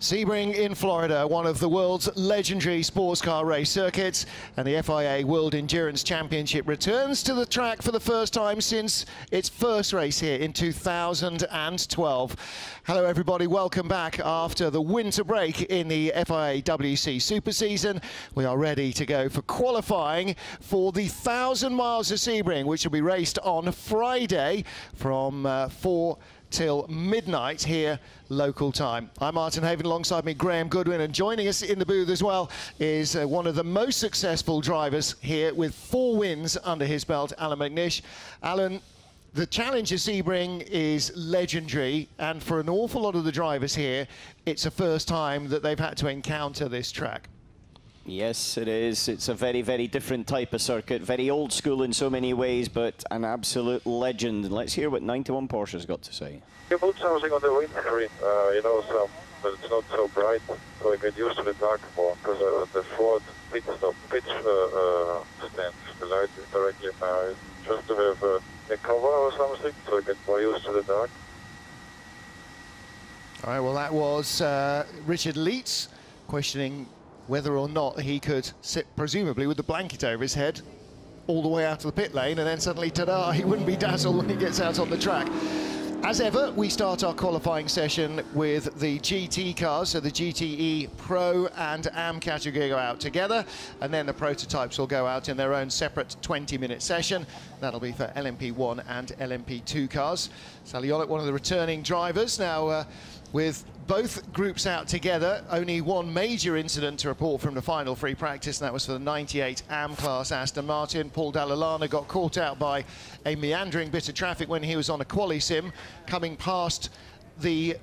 Sebring in Florida, one of the world's legendary sports car race circuits, and the FIA World Endurance Championship returns to the track for the first time since its first race here in 2012. Hello everybody, welcome back after the winter break in the FIA WC Super Season. We are ready to go for qualifying for the 1,000 miles of Sebring, which will be raced on Friday from 4 till midnight here local time. I'm Martin Haven, alongside me Graham Goodwin, and joining us in the booth as well is one of the most successful drivers here with 4 wins under his belt, Alan McNish. Alan, the challenge of Sebring is legendary, and for an awful lot of the drivers here, it's a first time that they've had to encounter this track. Yes, it is. It's a very, very different type of circuit, very old school in so many ways, but an absolute legend. Let's hear what 91 Porsche's got to say. You put something on the windscreen, you know, but it's not so bright, so I get used to the dark more, because the Ford pitch stand, the light is directly in my eyes. Just to have a cover or something, so I get more used to the dark. All right, well, that was Richard Leitz questioning whether or not he could sit, presumably with the blanket over his head, all the way out to the pit lane, and then suddenly, ta-da, he wouldn't be dazzled when he gets out on the track. As ever, we start our qualifying session with the GT cars, so the GTE Pro and Am category go out together, and then the prototypes will go out in their own separate 20-minute session. That'll be for LMP1 and LMP2 cars. Sally Yollet, one of the returning drivers. Now, with both groups out together, only one major incident to report from the final free practice, and that was for the 98 Am class Aston Martin. Paul Dall'Anna got caught out by a meandering bit of traffic when he was on a quali sim, coming past the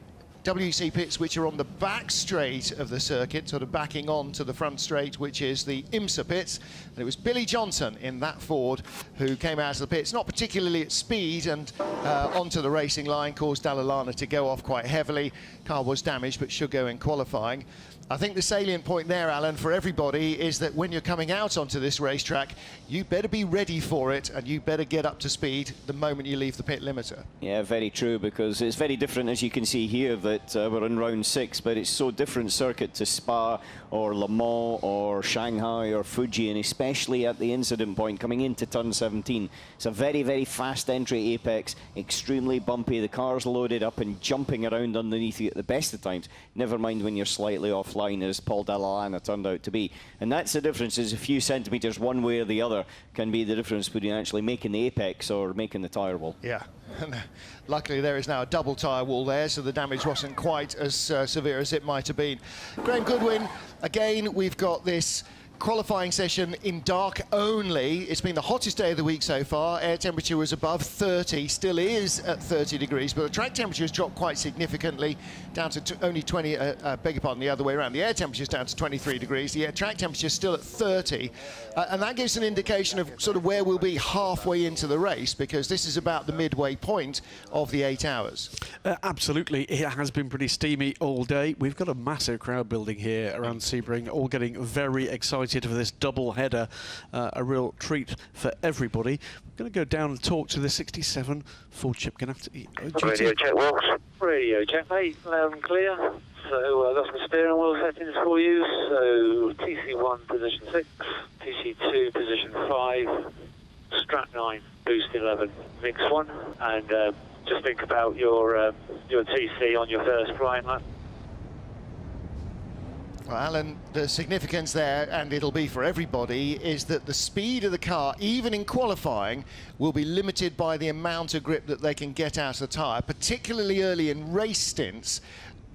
WC pits, which are on the back straight of the circuit, sort of backing on to the front straight, which is the IMSA pits. And it was Billy Johnson in that Ford who came out of the pits, not particularly at speed, and onto the racing line, caused Dall'Anna to go off quite heavily. Car was damaged, but should go in qualifying. I think the salient point there, Alan, for everybody is that when you're coming out onto this racetrack, you better be ready for it, and you better get up to speed the moment you leave the pit limiter. Yeah, very true, because it's very different, as you can see here, that we're in round 6, but it's so different circuit to Spa or Le Mans or Shanghai or Fuji, and especially at the incident point coming into turn 17. It's a very, very fast entry apex, extremely bumpy. The car's loaded up and jumping around underneath you at the best of times, never mind when you're slightly offline, as Paul Dall'Anna turned out to be. And that's the difference, is a few centimetres one way or the other can be the difference between actually making the apex or making the tyre wall. Yeah, luckily there is now a double tyre wall there, so the damage wasn't quite as severe as it might have been. Graham Goodwin, again, we've got this qualifying session in dark only. It's been the hottest day of the week so far. Air temperature was above 30, still is at 30 degrees, but the track temperature has dropped quite significantly, down to only 20, beg your pardon, the other way around. The air temperature is down to 23 degrees, the track temperature is still at 30, and that gives an indication of sort of where we'll be halfway into the race, because this is about the midway point of the 8 hours. Absolutely, it has been pretty steamy all day. We've got a massive crowd building here around Sebring, all getting very excited for this double header, a real treat for everybody. We're going to go down and talk to the 67 Ford Chip Ganassi. Radio check, Wilkes. Radio check, mate, loud and clear. So that's the steering wheel settings for you. So TC1 position 6, TC2 position 5, strap 9, boost 11, mix 1, and just think about your TC on your first flying lap. Well, Alan, the significance there, and it'll be for everybody, is that the speed of the car, even in qualifying, will be limited by the amount of grip that they can get out of the tyre, particularly early in race stints.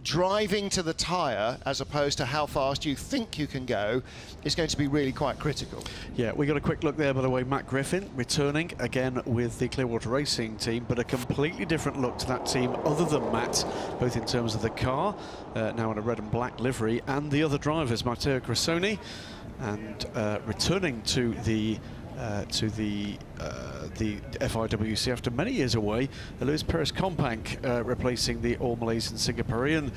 Driving to the tyre, as opposed to how fast you think you can go, is going to be really quite critical. Yeah, we got a quick look there, by the way. Matt Griffin returning again with the Clearwater Racing team, but a completely different look to that team other than Matt, both in terms of the car, now in a red and black livery, and the other drivers, Matteo Cressoni, and returning to the to the FIWC after many years away. Luis Perez Companc replacing the All Malaysian Singaporean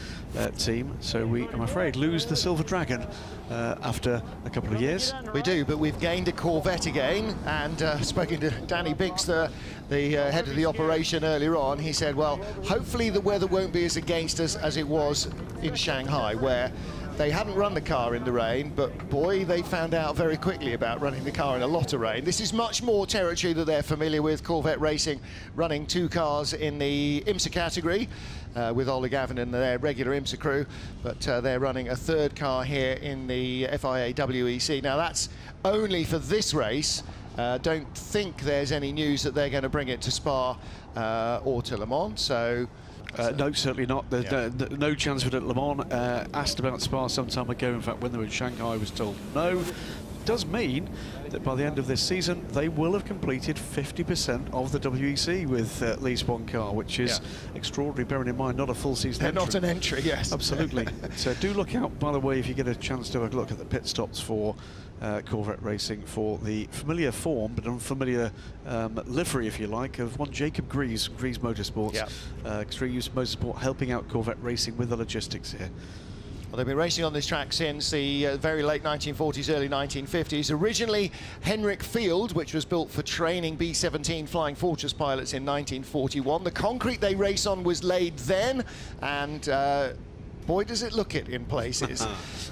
team. So we, I'm afraid, lose the Silver Dragon after a couple of years. We do, but we've gained a Corvette again, and spoken to Danny Biggs, the head of the operation earlier on. He said, well, hopefully the weather won't be as against us as it was in Shanghai, where they hadn't run the car in the rain, but boy, they found out very quickly about running the car in a lot of rain. This is much more territory that they're familiar with, Corvette Racing running 2 cars in the IMSA category, with Ollie Gavin and their regular IMSA crew, but they're running a 3rd car here in the FIA WEC. Now that's only for this race. Don't think there's any news that they're going to bring it to Spa or to Le Mans, so... no, certainly not. There's no chance of it at Le Mans. Asked about Spa some time ago. In fact, when they were in Shanghai, I was told no. Does mean that by the end of this season, they will have completed 50% of the WEC with at least 1 car, which is extraordinary, bearing in mind not a full season entry. Not an entry, yes. Absolutely. So do look out, by the way, if you get a chance to have a look at the pit stops for Corvette Racing, for the familiar form but unfamiliar livery, if you like, of one Jacob Grease, Grease Motorsports. Extreme Use Motorsport helping out Corvette Racing with the logistics here. Well, they've been racing on this track since the very late 1940s, early 1950s. Originally Henrik Field, which was built for training B-17 Flying Fortress pilots in 1941. The concrete they race on was laid then, and boy, does it look it in places.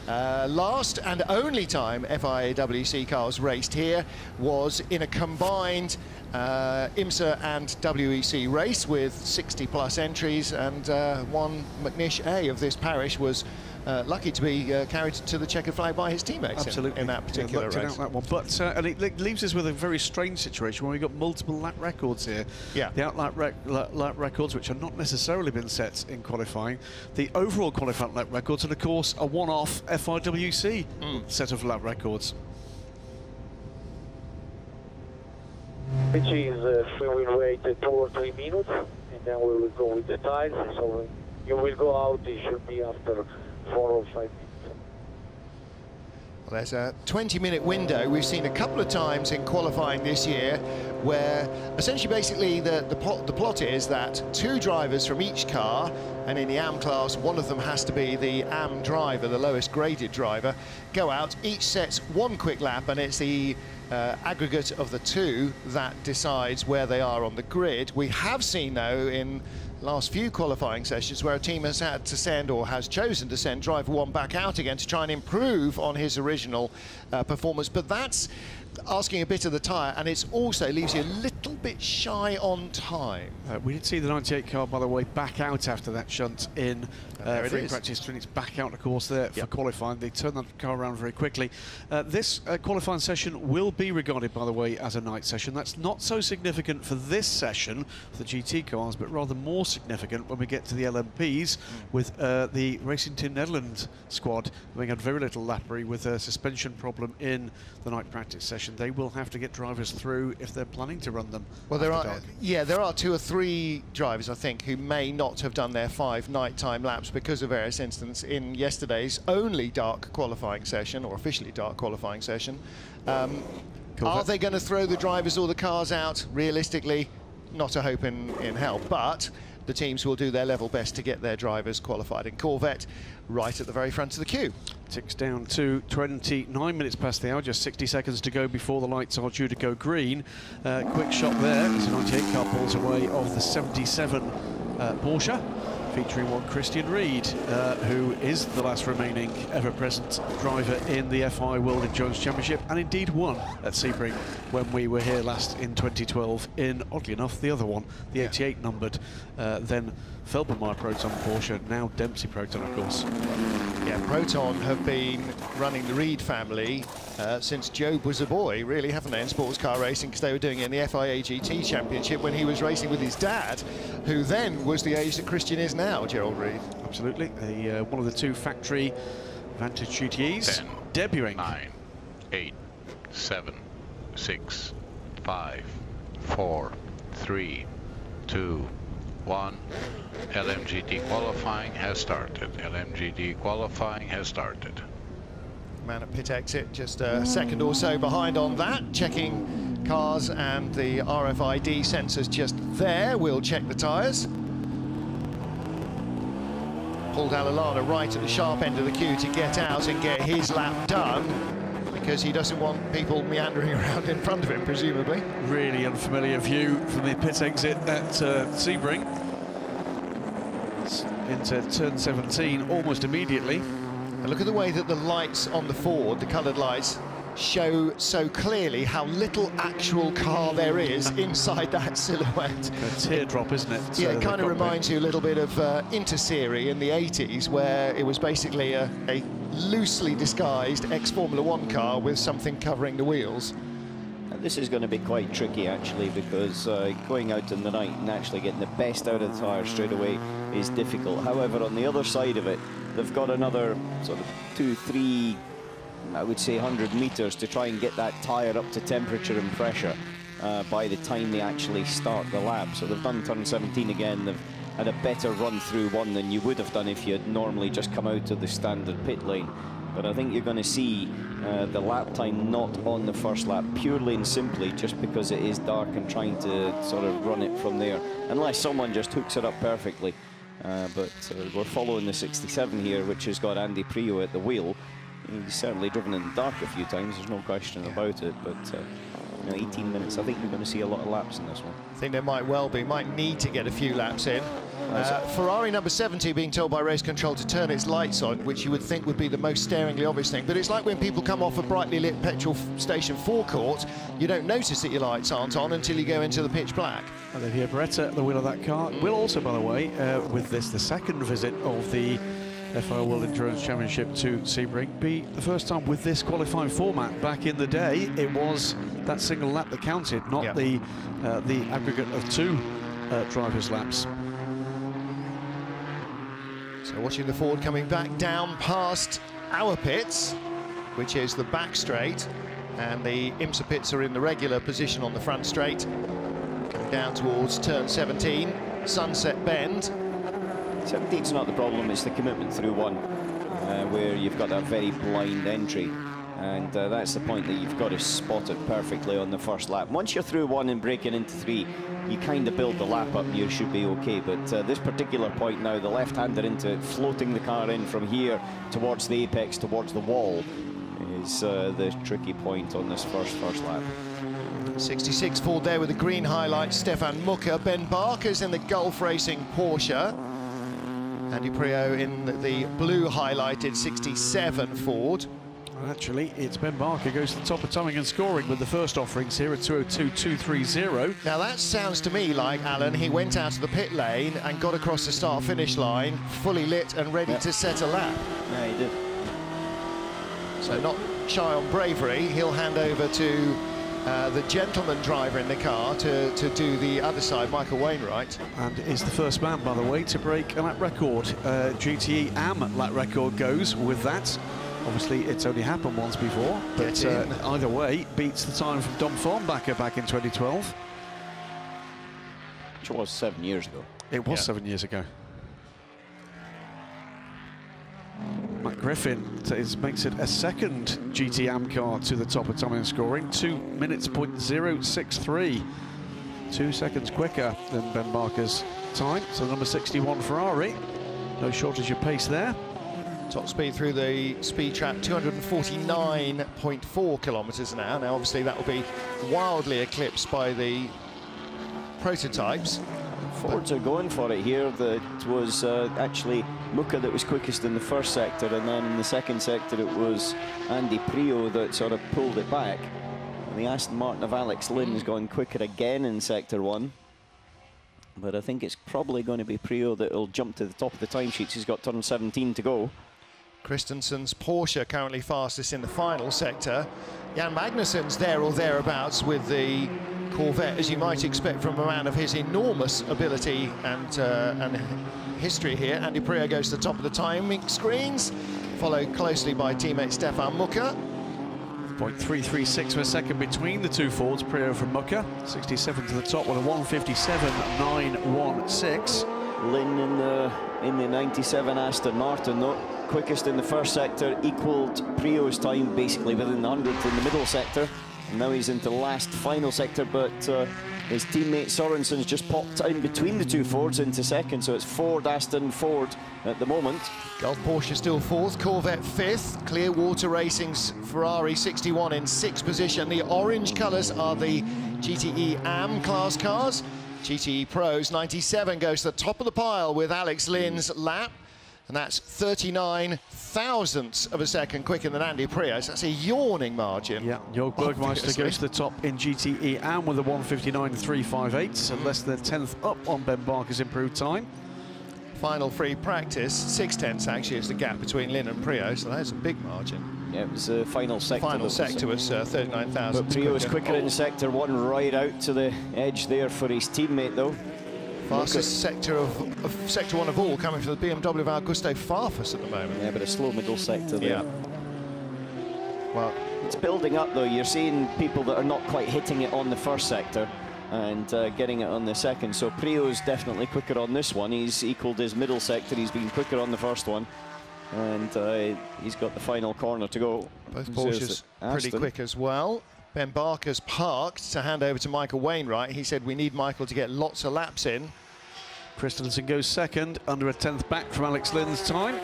Last and only time FIA WEC cars raced here was in a combined IMSA and WEC race with 60+ entries, and one McNish A of this parish was lucky to be carried to the checkered flag by his teammates. Absolutely. In that particular race. That one. But and it leaves us with a very strange situation where we've got multiple lap records here. The outlap lap records, which have not necessarily been set in qualifying, the overall qualifying lap records, and of course a one-off FIWC set of lap records. Which is we will wait 2 or 3 minutes, and then we will go with the tires. So you will go out, it should be after 4 or 5 minutes. Well, there's a 20-minute window we've seen a couple of times in qualifying this year, where essentially basically the plot is that 2 drivers from each car, and in the AM class one of them has to be the AM driver, the lowest graded driver, go out, each sets 1 quick lap, and it's the aggregate of the 2 that decides where they are on the grid. We have seen, though, in last few qualifying sessions where a team has had to send, or has chosen to send, driver 1 back out again to try and improve on his original performance, but that's asking a bit of the tyre, and it also leaves you a little bit shy on time. We did see the 98 car, by the way, back out after that shunt in free practice, and it's back out, of course, there for qualifying. They turned that car around very quickly. This qualifying session will be regarded, by the way, as a night session. That's not so significant for this session for the GT cars, but rather more significant when we get to the LMPs with the Racing Team Netherlands squad having had very little lappery with a suspension problem in the night practice session. They will have to get drivers through if they're planning to run them. Well, there are 2 or 3 drivers, I think, who may not have done their 5 nighttime laps because of various incidents in yesterday's only dark qualifying session, or officially dark qualifying session. Are they going to throw the drivers or the cars out? Realistically, not a hope in hell, but the teams will do their level best to get their drivers qualified. And Corvette right at the very front of the queue. Ticks down to 29 minutes past the hour, just 60 seconds to go before the lights are due to go green. Quick shot there as the 98 car pulls away of the 77 Porsche, featuring one Christian Reed, who is the last remaining ever-present driver in the FI World Endurance Championship, and indeed won at Sebring when we were here last in 2012 in, oddly enough, the other one, the 88 numbered, then Felbermeyer Proton Porsche, now Dempsey Proton, of course. Yeah, Proton have been running the Reed family since Job was a boy, really, haven't they, in sports car racing, because they were doing it in the FIA GT Championship when he was racing with his dad, who then was the age that Christian is now, Gerald Reed. Absolutely. One of the 2 factory Vantage GTEs 10, debuting. 9, 8, 7, 6, 5, 4, 3, 2, 1. LMGT qualifying has started. LMGT qualifying has started. Man at pit exit, just a second or so behind on that, checking cars and the RFID sensors just there. We'll check the tyres. Paul Dall'Alana right at the sharp end of the queue to get out and get his lap done, because he doesn't want people meandering around in front of him, presumably. Really unfamiliar view from the pit exit at Sebring. Into turn 17 almost immediately. And look at the way that the lights on the Ford, the coloured lights, show so clearly how little actual car there is inside that silhouette. A teardrop, isn't it? Yeah, it kind of reminds you a little bit of Interserie in the 80s, where it was basically a loosely disguised ex-Formula 1 car with something covering the wheels. And this is going to be quite tricky, actually, because going out in the night and actually getting the best out of the tyre straight away is difficult. However, on the other side of it, they've got another sort of 2-3, I would say 100 metres to try and get that tyre up to temperature and pressure by the time they actually start the lap. So they've done turn 17 again. They've had a better run through one than you would have done if you had normally just come out of the standard pit lane. But I think you're going to see the lap time not on the first lap, purely and simply just because it is dark and trying to sort of run it from there, unless someone just hooks it up perfectly. But we're following the 67 here, which has got Andy Prio at the wheel. He's certainly driven in the dark a few times, there's no question about it, but 18 minutes, I think we're going to see a lot of laps in this one. I think there might well be, might need to get a few laps in. Ferrari number 70 being told by race control to turn its lights on, which you would think would be the most staringly obvious thing, but it's like when people come off a brightly lit petrol station forecourt, you don't notice that your lights aren't on until you go into the pitch black. And then here Beretta at the wheel of that car will also, by the way, with this the second visit of the FIA World Endurance Championship to Sebring, be the first time with this qualifying format. Back in the day, it was that single lap that counted, not the aggregate of two drivers' laps. So watching the Ford coming back down past our pits, which is the back straight, and the IMSA pits are in the regular position on the front straight, coming down towards turn 17, Sunset Bend. 17's not the problem, it's the commitment through one, where you've got that very blind entry, and that's the point that you've got to spot it perfectly on the first lap. Once you're through one and breaking into three, you kind of build the lap up and you should be okay, but this particular point now, the left-hander into it, floating the car in from here towards the apex, towards the wall, is the tricky point on this first lap. 66 Ford there with the green highlights, Stefan Mucker. Ben Barker's in the Gulf Racing Porsche. Andy Prio in the blue highlighted 67 Ford. Well, actually, it's Ben Barker goes to the top of timing and scoring with the first offerings here at 2:02.230. Now that sounds to me like, Alan, he went out of the pit lane and got across the start-finish line, fully lit and ready to set a lap. Yeah, he did. So not shy on bravery, he'll hand over to the gentleman driver in the car to do the other side, Michael Wainwright. And is the first man, by the way, to break a lap record. GTE AM lap record goes with that. Obviously, it's only happened once before, but either way, beats the time from Dom Farnbacher back in 2012. Which was 7 years ago. It was 7 years ago. Matt Griffin makes it a second GT AM car to the top of timing and scoring, 2 minutes .063, 2 seconds quicker than Ben Barker's time. So number 61 Ferrari, no shortage of pace there. Top speed through the speed trap, 249.4 kilometres an hour. Now, obviously, that will be wildly eclipsed by the prototypes. Fords are going for it here. That was actually Mucca that was quickest in the first sector, and then in the second sector it was Andy Prio that sort of pulled it back. And the Aston Martin of Alex Lynn's gone quicker again in sector one. But I think it's probably going to be Prio that will jump to the top of the timesheets. He's got turn 17 to go. Christensen's Porsche currently fastest in the final sector. Jan Magnussen's there or thereabouts with the Corvette, as you might expect from a man of his enormous ability and history here. Andy Prio goes to the top of the timing screens, followed closely by teammate Stefan Mucker. 0.336 per second between the two Fords. Prio from Mucker, 67 to the top with a 1:57.916. Lynn in the 97 Aston Martin, though, quickest in the first sector, equalled Prio's time basically within the 100th in the middle sector. And now he's into the last final sector, but his teammate Sorensen's just popped in between the two Fords into second, so it's Ford, Aston, Ford at the moment. Gulf Porsche still fourth, Corvette fifth, Clearwater Racing's Ferrari 61 in sixth position. The orange colours are the GTE AM class cars. GTE Pros 97 goes to the top of the pile with Alex Lynn's lap, and that's 39 thousandths of a second quicker than Andy Prios. That's a yawning margin. Yeah, Jörg Bergmeister goes to the top in GTE AM with a 1:59.358, so less than a tenth up on Ben Barker's improved time. Final free practice, 6/10 actually is the gap between Lynn and Prios, so that's a big margin. Yeah, it was the final sector. Final sector was 39,000. But Prios quicker in sector one, right out to the edge there for his teammate though. Fastest sector of sector one of all, coming from the BMW of Augusto Farfus at the moment. Yeah, but a slow middle sector there. Yeah. Well, it's building up though. You're seeing people that are not quite hitting it on the first sector and getting it on the second. So Prio's definitely quicker on this one. He's equalled his middle sector. He's been quicker on the first one, and he's got the final corner to go. Both Porsches pretty quick as well. Ben Barker's parked to hand over to Michael Wainwright. He said we need Michael to get lots of laps in. Christensen goes second, under a tenth back from Alex Lynn's time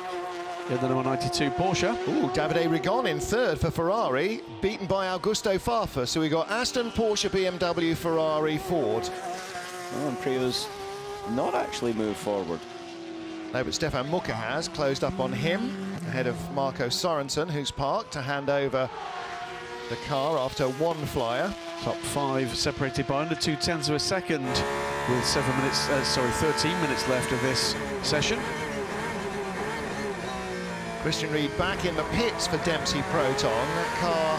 in the number 92 Porsche. Ooh, Davide Rigon in third for Ferrari, beaten by Augusto Farfus. So we got Aston, Porsche, BMW, Ferrari, Ford. Oh, and Prio's not actually moved forward. No, but Stefan Mucke has closed up on him, ahead of Marco Sorensen, who's parked to hand over the car after one flyer. Top five separated by under 0.2 of a second with 13 minutes left of this session. Christian Reed back in the pits for Dempsey Proton. That car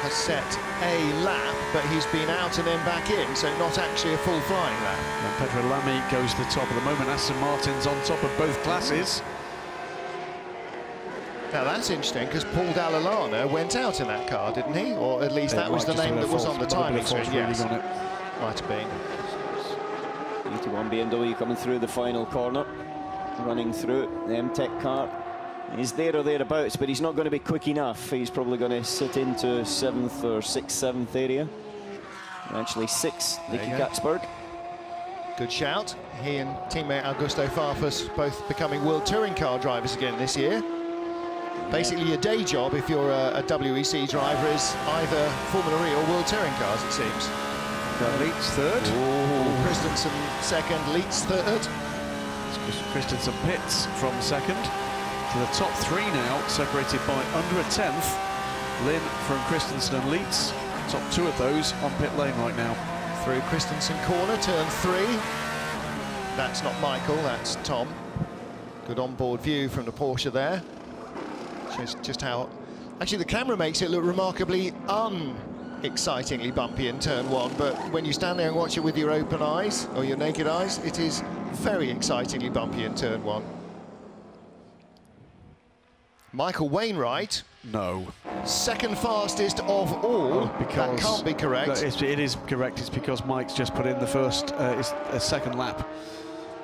has set a lap, but he's been out and then back in, so not actually a full flying lap. And Pedro Lamy goes to the top at the moment. Aston Martin's on top of both classes. Now that's interesting, because Paul Dall'Alana went out in that car, didn't he? Or at least that was the name that was on the timing screen. Yes, on it. Might have been. 81 BMW coming through the final corner, running through it. The M-Tech car is there or thereabouts, but he's not going to be quick enough. He's probably going to sit into 7th or 6th, 7th area. Actually 6th, Nicky Katzberg. Good shout. He and teammate Augusto Farfus both becoming World Touring Car drivers again this year. Basically, your day job, if you're a WEC driver, is either Formula E or World Touring Cars, it seems. Leitz third. Ooh. Christensen second, Leitz third. Christensen pits from second to the top three now, separated by under a tenth. Lynn from Christensen and Leitz, top two of those on pit lane right now. Through Christensen corner, turn 3. That's not Michael, that's Tom. Good onboard view from the Porsche there. Just how... Actually, the camera makes it look remarkably unexcitingly bumpy in turn 1, but when you stand there and watch it with your open eyes, or your naked eyes, it is very excitingly bumpy in turn 1. Michael Wainwright. No. Second fastest of all. That can't be correct. It is correct. It's because Mike's just put in the first, a second lap.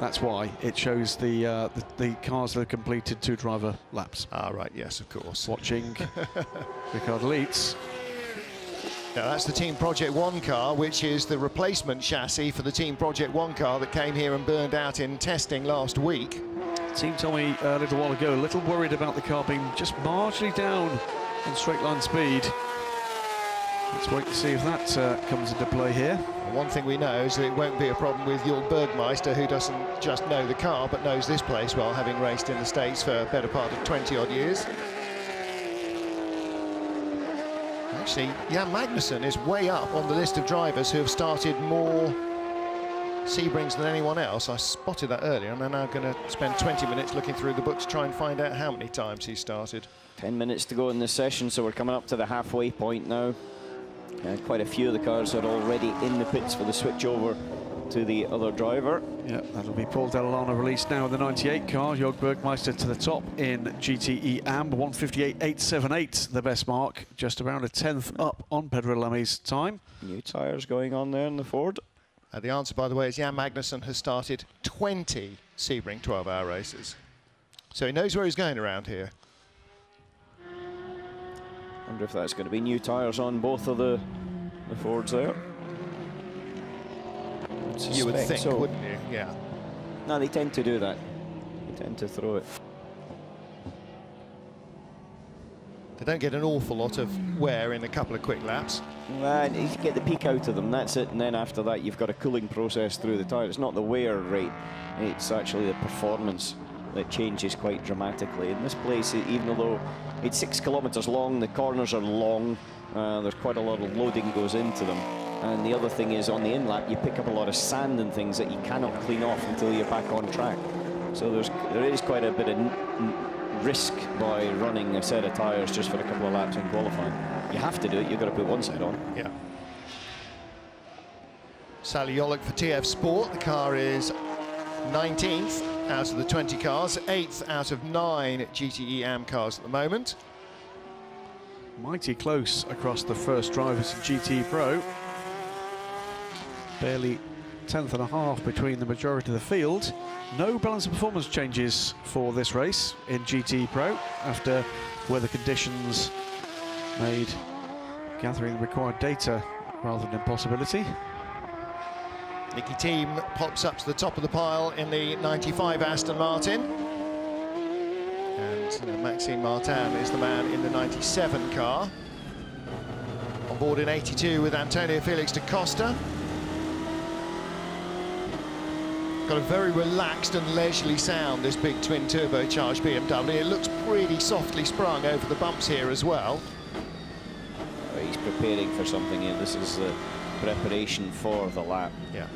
That's why it shows the cars that have completed 2 driver laps. Ah, right, yes, of course. Watching Richard Leitz. Now, that's the Team Project 1 car, which is the replacement chassis for the Team Project 1 car that came here and burned out in testing last week. Team told me a little while ago, a little worried about the car being just marginally down on straight line speed. Let's wait to see if that comes into play here. One thing we know is that it won't be a problem with Jörg Bergmeister, who doesn't just know the car, but knows this place well, having raced in the States for a better part of 20-odd years. Actually, Jan Magnussen is way up on the list of drivers who have started more Sebrings than anyone else. I spotted that earlier, and I'm now going to spend 20 minutes looking through the books to try and find out how many times he started. 10 minutes to go in this session, so we're coming up to the halfway point now. Quite a few of the cars are already in the pits for the switch over to the other driver. Yeah, that'll be Paul Dall'Alana released now in the 98 car. Jörg Bergmeister to the top in GTE AM, 1:58.878, the best mark, just around a tenth up on Pedro Lamy's time. New tyres going on there in the Ford. The answer, by the way, is Jan Magnussen has started 20 Sebring 12-hour races. So he knows where he's going around here. Wonder if that's going to be new tyres on both of the Fords there. You would think, so. wouldn't you? Yeah. No, they tend to do that. They tend to throw it. They don't get an awful lot of wear in a couple of quick laps. And you get the peak out of them, that's it. And then after that, you've got a cooling process through the tyre. It's not the wear rate, it's actually the performance that changes quite dramatically. In this place, even though it's 6 kilometres long, the corners are long, there's quite a lot of loading goes into them. And the other thing is, on the in-lap, you pick up a lot of sand and things that you cannot clean off until you're back on track. So there is quite a bit of risk by running a set of tyres just for a couple of laps in qualifying. You have to do it, you've got to put one side on. Yeah. Sally Yollick for TF Sport. The car is 19th out of the 20 cars, 8th out of 9 GTE AM cars at the moment. Mighty close across the first drivers in GT Pro. Barely 10th.5 between the majority of the field. No balance of performance changes for this race in GT Pro after weather conditions made gathering the required data rather than impossibility. Nicky Team pops up to the top of the pile in the 95 Aston Martin. And Maxime Martin is the man in the 97 car. On board in 82 with Antonio Felix da Costa. Got a very relaxed and leisurely sound, this big twin turbocharged BMW. It looks pretty softly sprung over the bumps here as well. He's preparing for something here. This is the preparation for the lap. Yeah.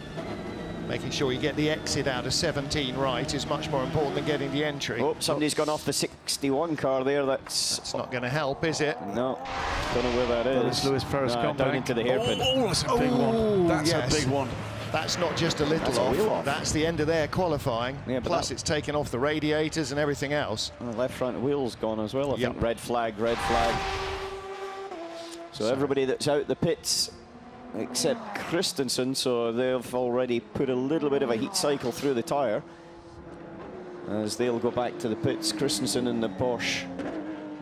Making sure you get the exit out of 17 right is much more important than getting the entry. Oh, somebody's gone off the 61 car there. That's not going to help, is it? No. Don't know where that is. There's Lewis Perez down into the hairpin. Oh, that's a big one. That's yes. a big one. That's not just a little off. That's the end of their qualifying. Yeah, plus it's taken off the radiators and everything else. The left front wheel's gone as well. I think red flag, red flag. So everybody that's out the pits except Christensen, so they've already put a little bit of a heat cycle through the tyre as they'll go back to the pits. Christensen in the Porsche,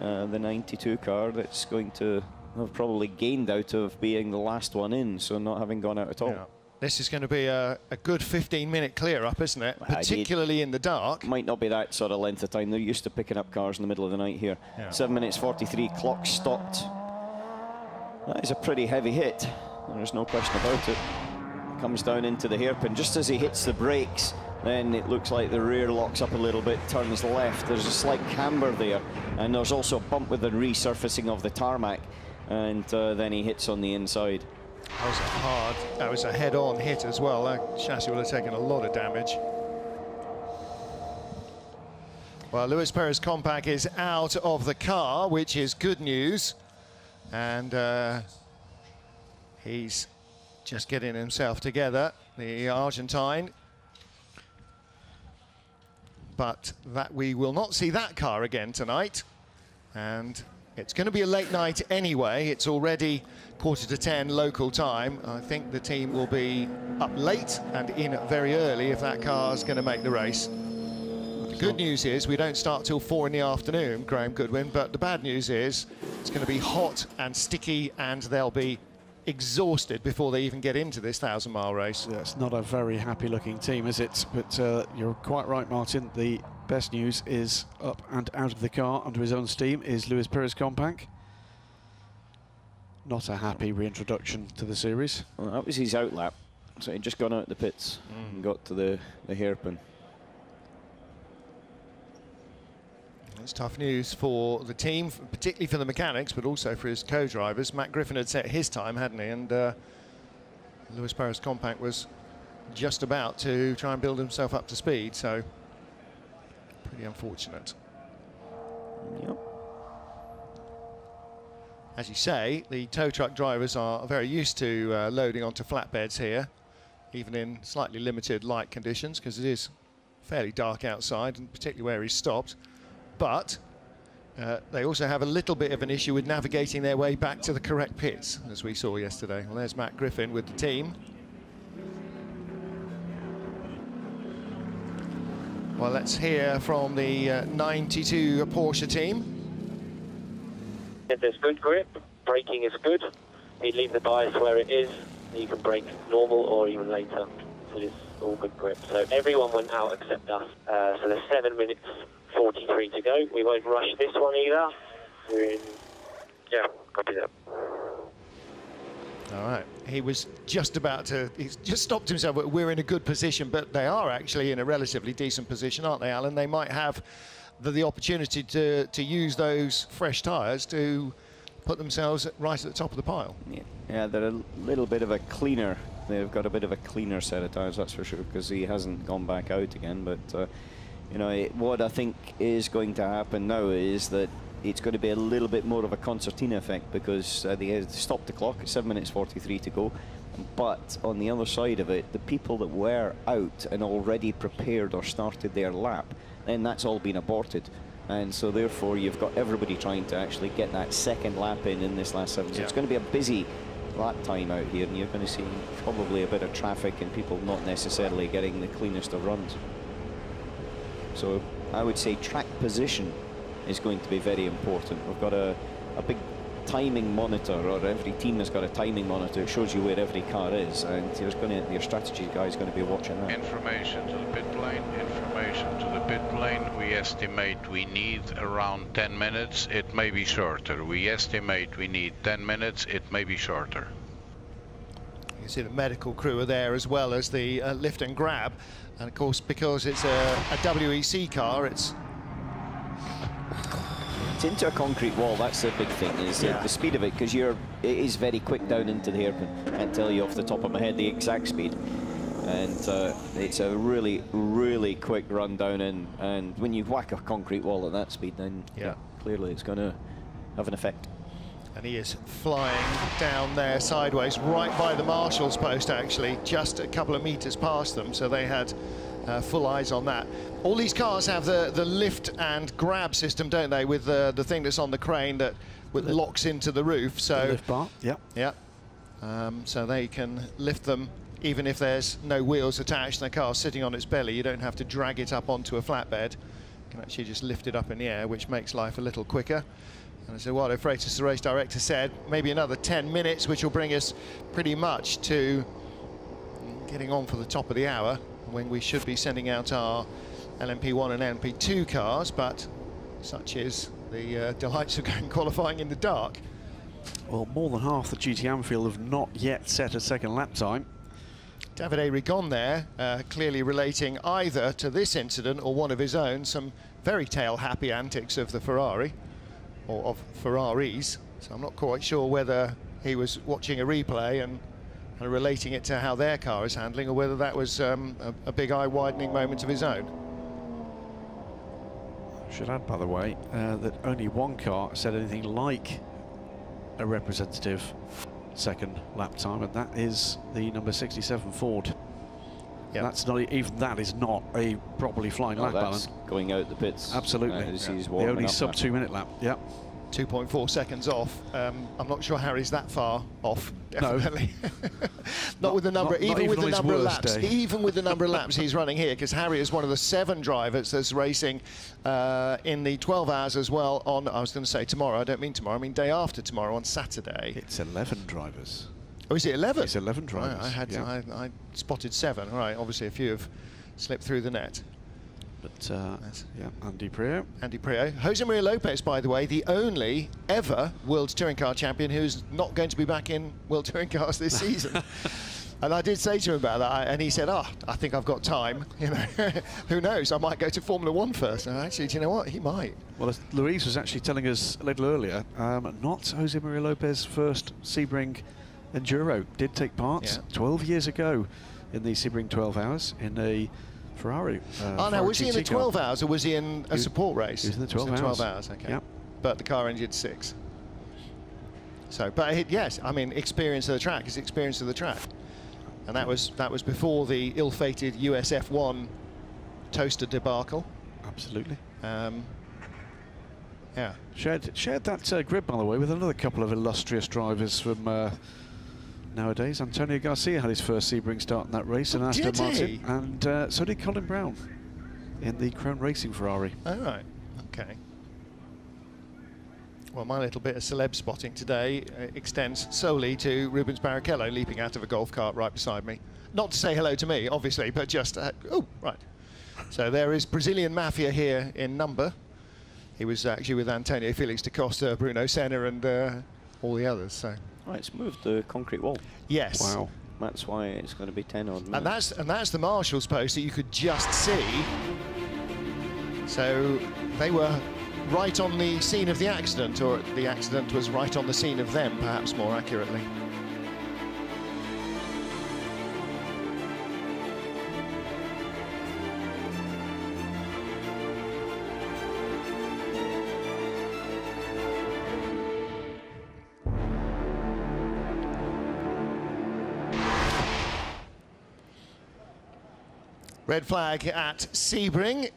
the 92 car, that's going to have probably gained out of being the last one in, so not having gone out at all. Yeah. This is going to be a good 15-minute clear-up, isn't it? Particularly in the dark. Might not be that sort of length of time. They're used to picking up cars in the middle of the night here. 7 minutes 43, clock stopped. That is a pretty heavy hit. There's no question about it. Comes down into the hairpin. Just as he hits the brakes, then it looks like the rear locks up a little bit, turns left. There's a slight camber there, and there's also a bump with the resurfacing of the tarmac, and then he hits on the inside. That was a head-on hit as well. That chassis would have taken a lot of damage. Well, Lewis Perez Compact is out of the car, which is good news. And he's just getting himself together, the Argentine. But that we will not see that car again tonight. And it's going to be a late night anyway. It's already 9:45 local time. I think the team will be up late and in very early if that car's going to make the race. The good news is we don't start till 4 in the afternoon, Graham Goodwin, but the bad news is it's going to be hot and sticky and they'll be exhausted before they even get into this 1,000-mile race. Yeah, it's not a very happy-looking team, is it? But you're quite right, Martin. The best news is up and out of the car under his own steam is Lewis Perez Compact. Not a happy reintroduction to the series. Well, that was his out lap, so he'd just gone out the pits and got to the hairpin. It's tough news for the team, particularly for the mechanics, but also for his co-drivers. Matt Griffin had set his time, hadn't he? And Lewis Perez Compact was just about to try and build himself up to speed, so pretty unfortunate. Yep. As you say, the tow truck drivers are very used to loading onto flatbeds here, even in slightly limited light conditions, because it is fairly dark outside, and particularly where he's stopped. But they also have a little bit of an issue with navigating their way back to the correct pits, as we saw yesterday. Well, there's Matt Griffin with the team. Well, let's hear from the 92 Porsche team. If there's good grip, braking is good. You leave the bias where it is, you can brake normal or even later. So it's all good grip. So everyone went out except us. So there's 7 minutes 43 to go. We won't rush this one either. We're in, yeah, copy that. All right. He was just about to, he's just stopped himself. We're in a good position, but they are actually in a relatively decent position, aren't they, Alan? They might have the opportunity to use those fresh tyres to put themselves right at the top of the pile. Yeah, they're a little bit of a cleaner. They've got a bit of a cleaner set of tyres, that's for sure, because he hasn't gone back out again. But, you know, what I think is going to happen now is that it's going to be a little bit more of a concertina effect, because they stopped the clock at 7 minutes 43 to go. But on the other side of it, the people that were out and already prepared or started their lap, then that's all been aborted. And so therefore you've got everybody trying to actually get that second lap in this last 7. So it's going to be a busy lap time out here, and you're going to see probably a bit of traffic and people not necessarily getting the cleanest of runs. So I would say track position is going to be very important. We've got a big timing monitor, or every team has got a timing monitor. It shows you where every car is, and your strategy guy is going to be watching that. Information to the pit lane, information to the pit lane. We estimate we need around 10 minutes. It may be shorter. We estimate we need 10 minutes. It may be shorter. You see the medical crew are there, as well as the lift and grab. And of course, because it's a WEC car, it's into a concrete wall. That's the big thing, is the speed of it, because it is very quick down into the hairpin. I can't tell you off the top of my head the exact speed, and it's a really, really quick run down in. And when you whack a concrete wall at that speed, then clearly it's going to have an effect. And he is flying down there sideways, right by the marshal's post, actually, just a couple of meters past them. So they had full eyes on that. All these cars have the lift and grab system, don't they, with the thing that's on the crane that locks into the roof. So the lift bar, so they can lift them even if there's no wheels attached and the car's sitting on its belly. You don't have to drag it up onto a flatbed. You can actually just lift it up in the air, which makes life a little quicker. And as Eduardo Freitas, the race director, said, maybe another 10 minutes, which will bring us pretty much to getting on for the top of the hour, when we should be sending out our LMP1 and LMP2 cars, but such is the delights of going qualifying in the dark. Well, more than half the GTM field have not yet set a second lap time. Davide Rigon there, clearly relating either to this incident or one of his own, some very tail-happy antics of the Ferrari, or of Ferraris. So I'm not quite sure whether he was watching a replay and relating it to how their car is handling, or whether that was a big eye-widening moment of his own. I should add, by the way, that only one car said anything like a representative second lap time, and that is the number 67 Ford. Yep. That's not even, that is not a properly flying lap balance. Going out the pits. Absolutely. The only sub 2 minute lap. Yep. 2.4 seconds off. I'm not sure Harry's that far off. Definitely. Not with the number, even with the number of laps. Even with the number of laps he's running here, because Harry is one of the 7 drivers that's racing in the 12 hours as well on, I was going to say tomorrow, I don't mean tomorrow, I mean day after tomorrow, on Saturday. It's 11 drivers. Oh, is it 11? It's 11 drivers. Right, I spotted 7. All right, obviously a few have slipped through the net. But, Andy Priaulx. Andy Priaulx. Jose Maria Lopez, by the way, the only ever World Touring Car champion who's not going to be back in World Touring Cars this season. And I did say to him about that, and he said, I think I've got time. You know, who knows? I might go to Formula 1 first. And actually, do you know what? He might. Well, as Louise was actually telling us a little earlier, not Jose Maria Lopez's first Sebring Enduro. Did take part 12 years ago in the Sebring 12 hours in a Ferrari. No, was he in the 12 hours, or was he in a support race? He was in the 12 hours. Okay. Yep. But the car engine 6. So, but yes, I mean, experience of the track is experience of the track, and that was before the ill-fated USF1 toaster debacle. Absolutely. Yeah. Shared that grid, by the way, with another couple of illustrious drivers from nowadays. Antonio Garcia had his first Sebring start in that race, and Aston Martin, and so did Colin Brown in the Crown Racing Ferrari. Oh, right. Okay. Well, my little bit of celeb spotting today extends solely to Rubens Barrichello leaping out of a golf cart right beside me. Not to say hello to me, obviously, but just, oh, right. So there is Brazilian Mafia here in number. He was actually with Antonio Felix da Costa, Bruno Senna, and all the others. So. Right, it's moved the concrete wall. Yes. Wow. That's why it's going to be 10 odd minutes. And that's the marshal's post that you could just see. So they were right on the scene of the accident, or the accident was right on the scene of them, perhaps more accurately. Red flag at Sebring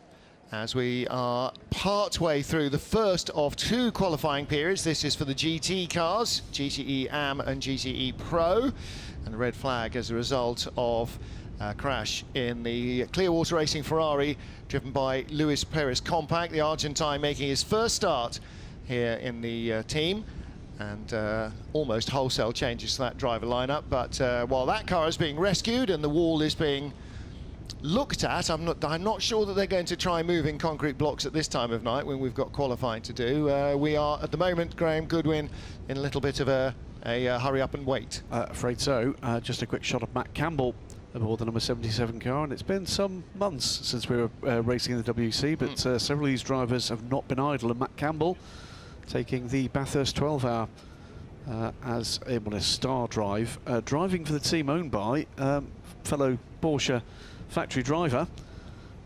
as we are part-way through the first of 2 qualifying periods. This is for the GT cars, GTE AM and GTE Pro. And the red flag as a result of a crash in the Clearwater Racing Ferrari driven by Luis Perez Compact, the Argentine making his first start here in the team. And almost wholesale changes to that driver lineup. But while that car is being rescued and the wall is being looked at, I'm not sure that they're going to try moving concrete blocks at this time of night when we've got qualifying to do. We are at the moment, Graham Goodwin, in a little bit of a hurry up and wait. Afraid so. Just a quick shot of Matt Campbell aboard the number 77 car, and it's been some months since we were racing in the WC, but several of these drivers have not been idle, and Matt Campbell taking the Bathurst 12-hour as a star drive, driving for the team owned by fellow Porsche factory driver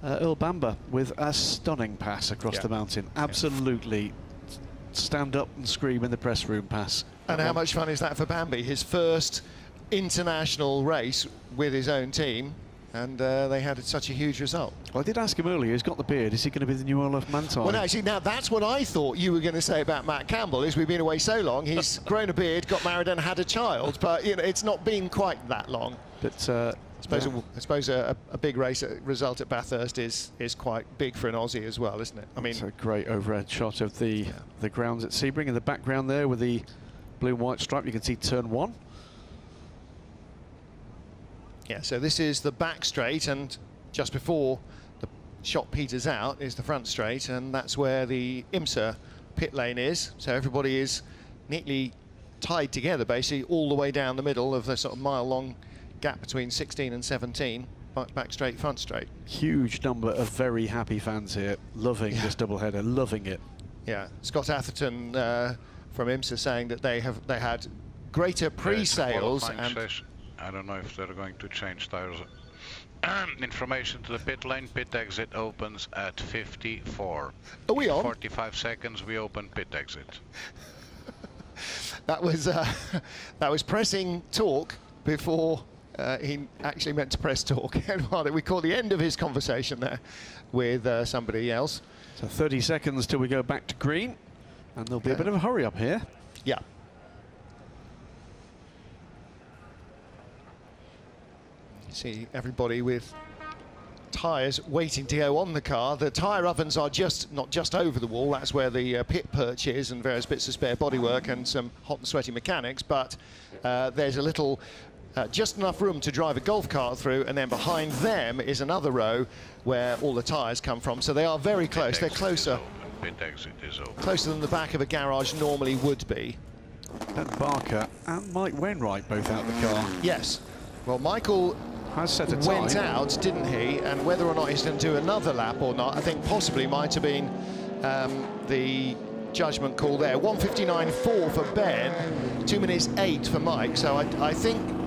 Earl Bamber with a stunning pass across the mountain. Absolutely stand up and scream in the press room pass. And how much fun is that for Bambi? His first international race with his own team, and they had such a huge result. Well, I did ask him earlier, he's got the beard, is he going to be the new Olaf Manthei? Well, actually, now that's what I thought you were going to say about Matt Campbell, is we've been away so long, he's grown a beard, got married and had a child, but you know, it's not been quite that long. But I suppose a big race result at Bathurst is quite big for an Aussie as well, isn't it? I mean, it's a great overhead shot of the grounds at Sebring. In the background there with the blue and white stripe, you can see turn 1. Yeah, so this is the back straight, and just before the shot peters out is the front straight, and that's where the IMSA pit lane is. So everybody is neatly tied together, basically, all the way down the middle of the sort of mile-long gap between 16 and 17, back straight, front straight. Huge number of very happy fans here, loving this doubleheader, loving it. Yeah, Scott Atherton from IMSA saying that they had greater pre-sales. And I don't know if they're going to change tires. Information to the pit lane: pit exit opens at 54. Are we on? 45 seconds. We open pit exit. That was pressing talk before. He actually meant to press talk. We call the end of his conversation there with somebody else. So 30 seconds till we go back to green, and there'll be a bit of a hurry up here. Yeah. You see everybody with tyres waiting to go on the car. The tyre ovens are not just over the wall. That's where the pit perch is and various bits of spare bodywork and some hot and sweaty mechanics. But there's a little. Just enough room to drive a golf cart through, and then behind them is another row where all the tyres come from. So they are very close. They're closer. Pit exit is open. Closer than the back of a garage normally would be. Ben Barker and Mike Wainwright both out the car. Yes. Well, Michael has set a time. Went out, didn't he? And whether or not he's going to do another lap or not, I think possibly might have been the judgment call there. 1:59.4 for Ben, 2 minutes 8 for Mike. So I think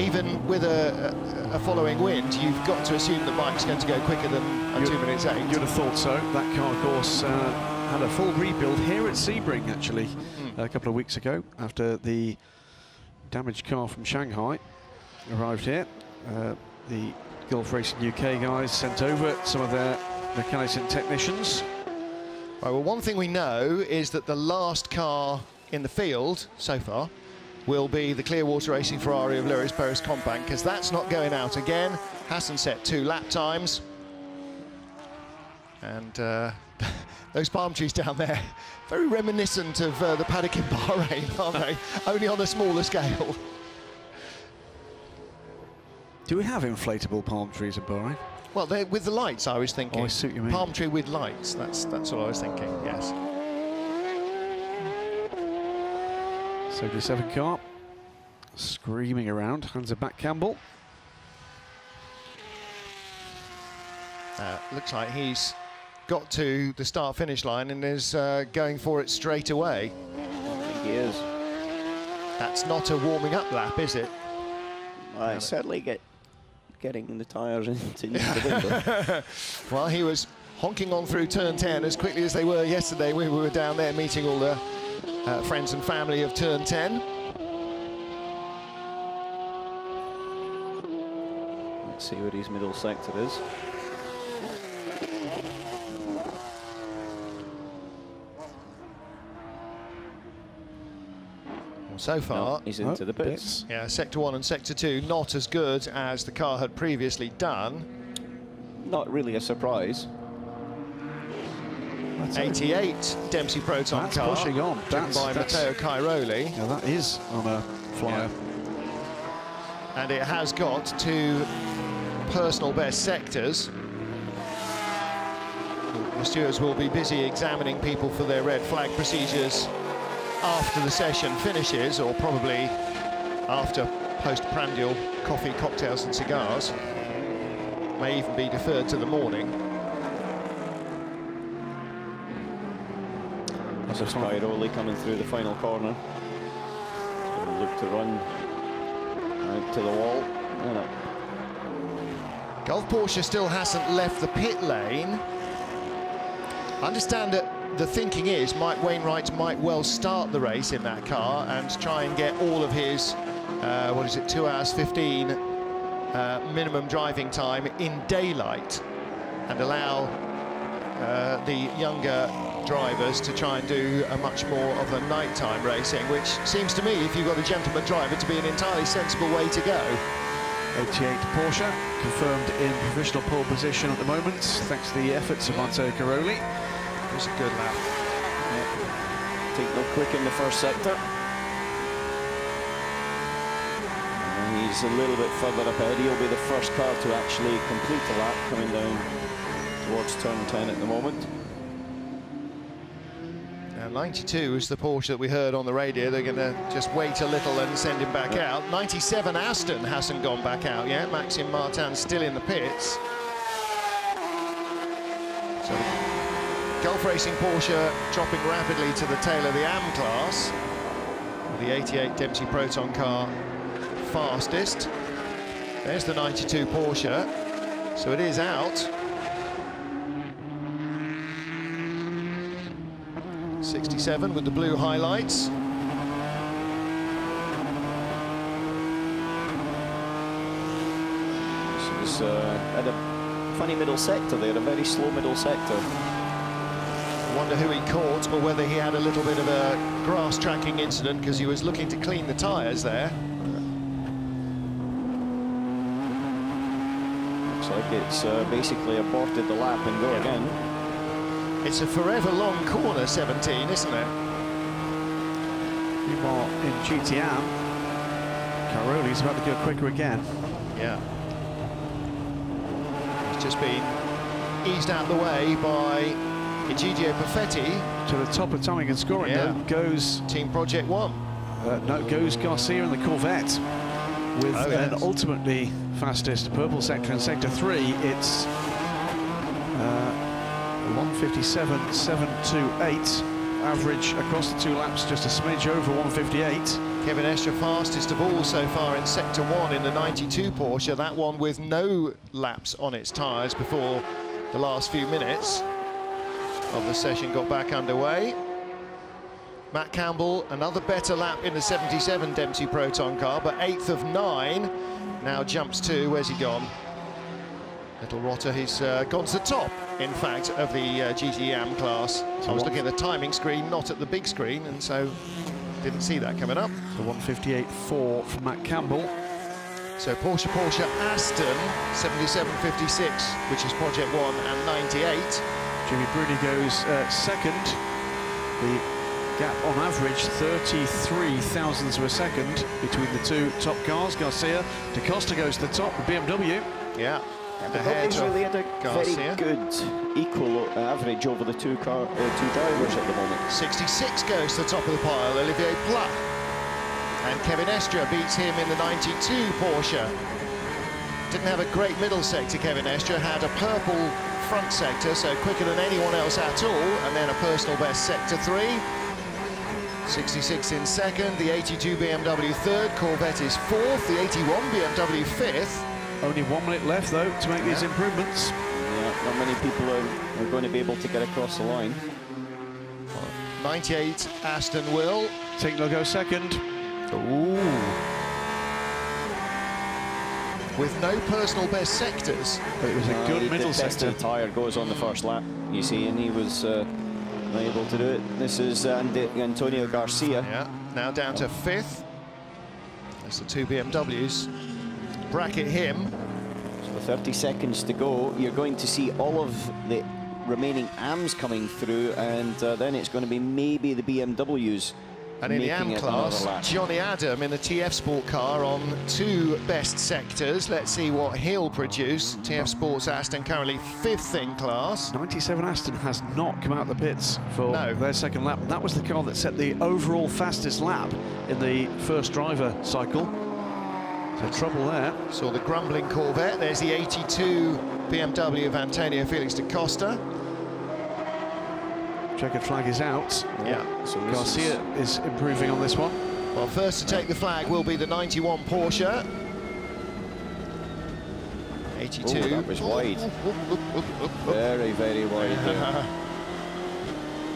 even with a following wind, you've got to assume that Mike's going to go quicker than 2 minutes 8. You'd have thought so. That car, of course, had a full rebuild here at Sebring, actually, a couple of weeks ago, after the damaged car from Shanghai arrived here. The Gulf Racing UK guys sent over some of their mechanics and technicians. Right, well, one thing we know is that the last car in the field so far will be the Clearwater Racing Ferrari of Luis Perez Compact, because that's not going out again. Hasn't set 2 lap times. And those palm trees down there, very reminiscent of the paddock in Bahrain, aren't they? Only on a smaller scale. Do we have inflatable palm trees in Bahrain? Well, with the lights, I was thinking. Oh, I see what you mean. Palm tree with lights, that's what I was thinking, yes. 77 car, screaming around, hands it back Campbell. Looks like he's got to the start-finish line and is going for it straight away. I think he is. That's not a warming-up lap, is it? I certainly getting the tyres into the window. Well, he was honking on through turn 10 as quickly as they were yesterday. We were down there meeting all the friends and family of turn 10. Let's see where his middle sector is. So far, he's into the pits. Yeah, Sector 1 and Sector 2 not as good as the car had previously done. Not really a surprise. That's 88 Dempsey Proton that's car, pushing on. driven by Matteo Cairoli. Yeah, that is on a flyer. Yeah. And it has got 2 personal best sectors. The stewards will be busy examining people for their red flag procedures after the session finishes, or probably after postprandial coffee, cocktails and cigars. May even be deferred to the morning. There's Cairoli coming through the final corner. Look to run out to the wall. Gulf Porsche still hasn't left the pit lane. I understand that the thinking is Mike Wainwright might well start the race in that car and try and get all of his, 2 hours 15 minimum driving time in daylight, and allow the younger drivers to try and do a much more of the nighttime racing, which seems to me, if you've got a gentleman driver, to be an entirely sensible way to go. 88 Porsche, confirmed in provisional pole position at the moment, thanks to the efforts of Matteo Cairoli. It was a good lap. Yeah. Take no quick in the first sector. And he's a little bit further up ahead. He'll be the first car to actually complete the lap coming down towards turn 10 at the moment. Now 92 is the Porsche that we heard on the radio. They're going to just wait a little and send him back out. 97 Aston hasn't gone back out yet. Maxime Martin still in the pits. So Gulf Racing Porsche dropping rapidly to the tail of the AM class. The 88 Dempsey Proton car fastest. There's the 92 Porsche. So it is out. 67 with the blue highlights. This was at a funny middle sector there, a very slow middle sector. I wonder who he caught, or whether he had a little bit of a grass tracking incident because he was looking to clean the tyres there. Looks like it's basically aborted the lap and go again. It's a forever long corner, 17, isn't it? Meanwhile, in GTM, Cairoli's about to go quicker again. Yeah. He's just been eased out the way by Egidio Perfetti. To the top of timing and scoring, though, goes Team Project One. No, goes Garcia in the Corvette with an ultimately fastest purple sector in Sector 3. It's 1:57.728. Average across the 2 laps, just a smidge over 1:58. Kevin Estre fastest of all so far in Sector 1 in the 92 Porsche. That one with no laps on its tyres before the last few minutes of the session got back underway. Matt Campbell, another better lap in the 77 Dempsey Proton car, but 8th of 9. Now jumps to, where's he gone? Little Rotter, he's gone to the top, in fact, of the GTM class. So I was looking at the timing screen, not at the big screen, and so didn't see that coming up. So 1:58.4 from Matt Campbell. So Porsche Aston 77.56, which is Project 1, and 98. Jimmy Bruni goes second. The gap on average 33 thousandths of a second between the two top cars. Garcia, Da Costa goes to the top, the BMW. Yeah. He's really had a very good equal average over the two drivers at the moment. 66 goes to the top of the pile, Olivier Pla. And Kevin Estre beats him in the 92 Porsche. Didn't have a great middle sector, Kevin Estre. Had a purple front sector, so quicker than anyone else at all. And then a personal best sector 3. 66 in second, the 82 BMW third, Corvette is fourth, the 81 BMW fifth. Only 1 minute left, though, to make these improvements. Yeah, not many people are going to be able to get across the line. 98 Aston will. Tinkler goes second. Ooh. With no personal best sectors. But it was a good middle sector. The tyre goes on the first lap, you see, and he was able to do it. This is Antonio Garcia. Yeah, now down to fifth. That's the two BMWs. Bracket him. So 30 seconds to go. You're going to see all of the remaining AMs coming through, and then it's going to be maybe the BMWs. And in the AM class, Johnny Adam in the TF Sport car on two best sectors. Let's see what he'll produce. TF Sports Aston currently fifth in class. 97 Aston has not come out the pits for their second lap. That was the car that set the overall fastest lap in the first driver cycle. So trouble there. Saw the grumbling Corvette. There's the 82 BMW of Antonio Felix da Costa. Checkered flag is out. Yeah. So Garcia is improving on this one. Well, first to take the flag will be the 91 Porsche. 82. Ooh, that was wide. Very, very wide there.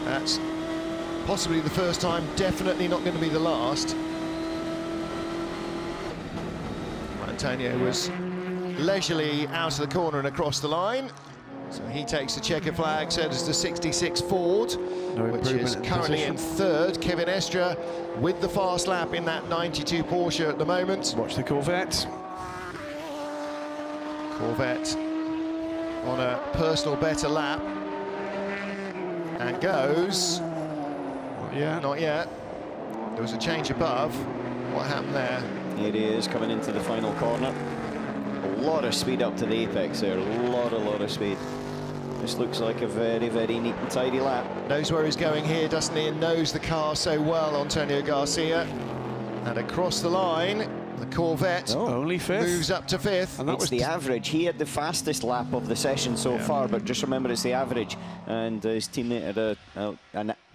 That's possibly the first time, definitely not going to be the last. Antonio was leisurely out of the corner and across the line. So he takes the checker flag, so does the 66 Ford, which is currently in third. Kevin Estre with the fast lap in that 92 Porsche at the moment. Watch the Corvette. Corvette on a personal better lap. And goes... Not yet. There was a change above. What happened there? It is coming into the final corner. A lot of speed up to the apex there. A lot of speed. This looks like a very, very neat and tidy lap. Knows where he's going here, doesn't he? And knows the car so well, Antonio Garcia. And across the line, the Corvette only fifth. Moves up to fifth. And that was the average. He had the fastest lap of the session so far, but just remember it's the average. And his teammate had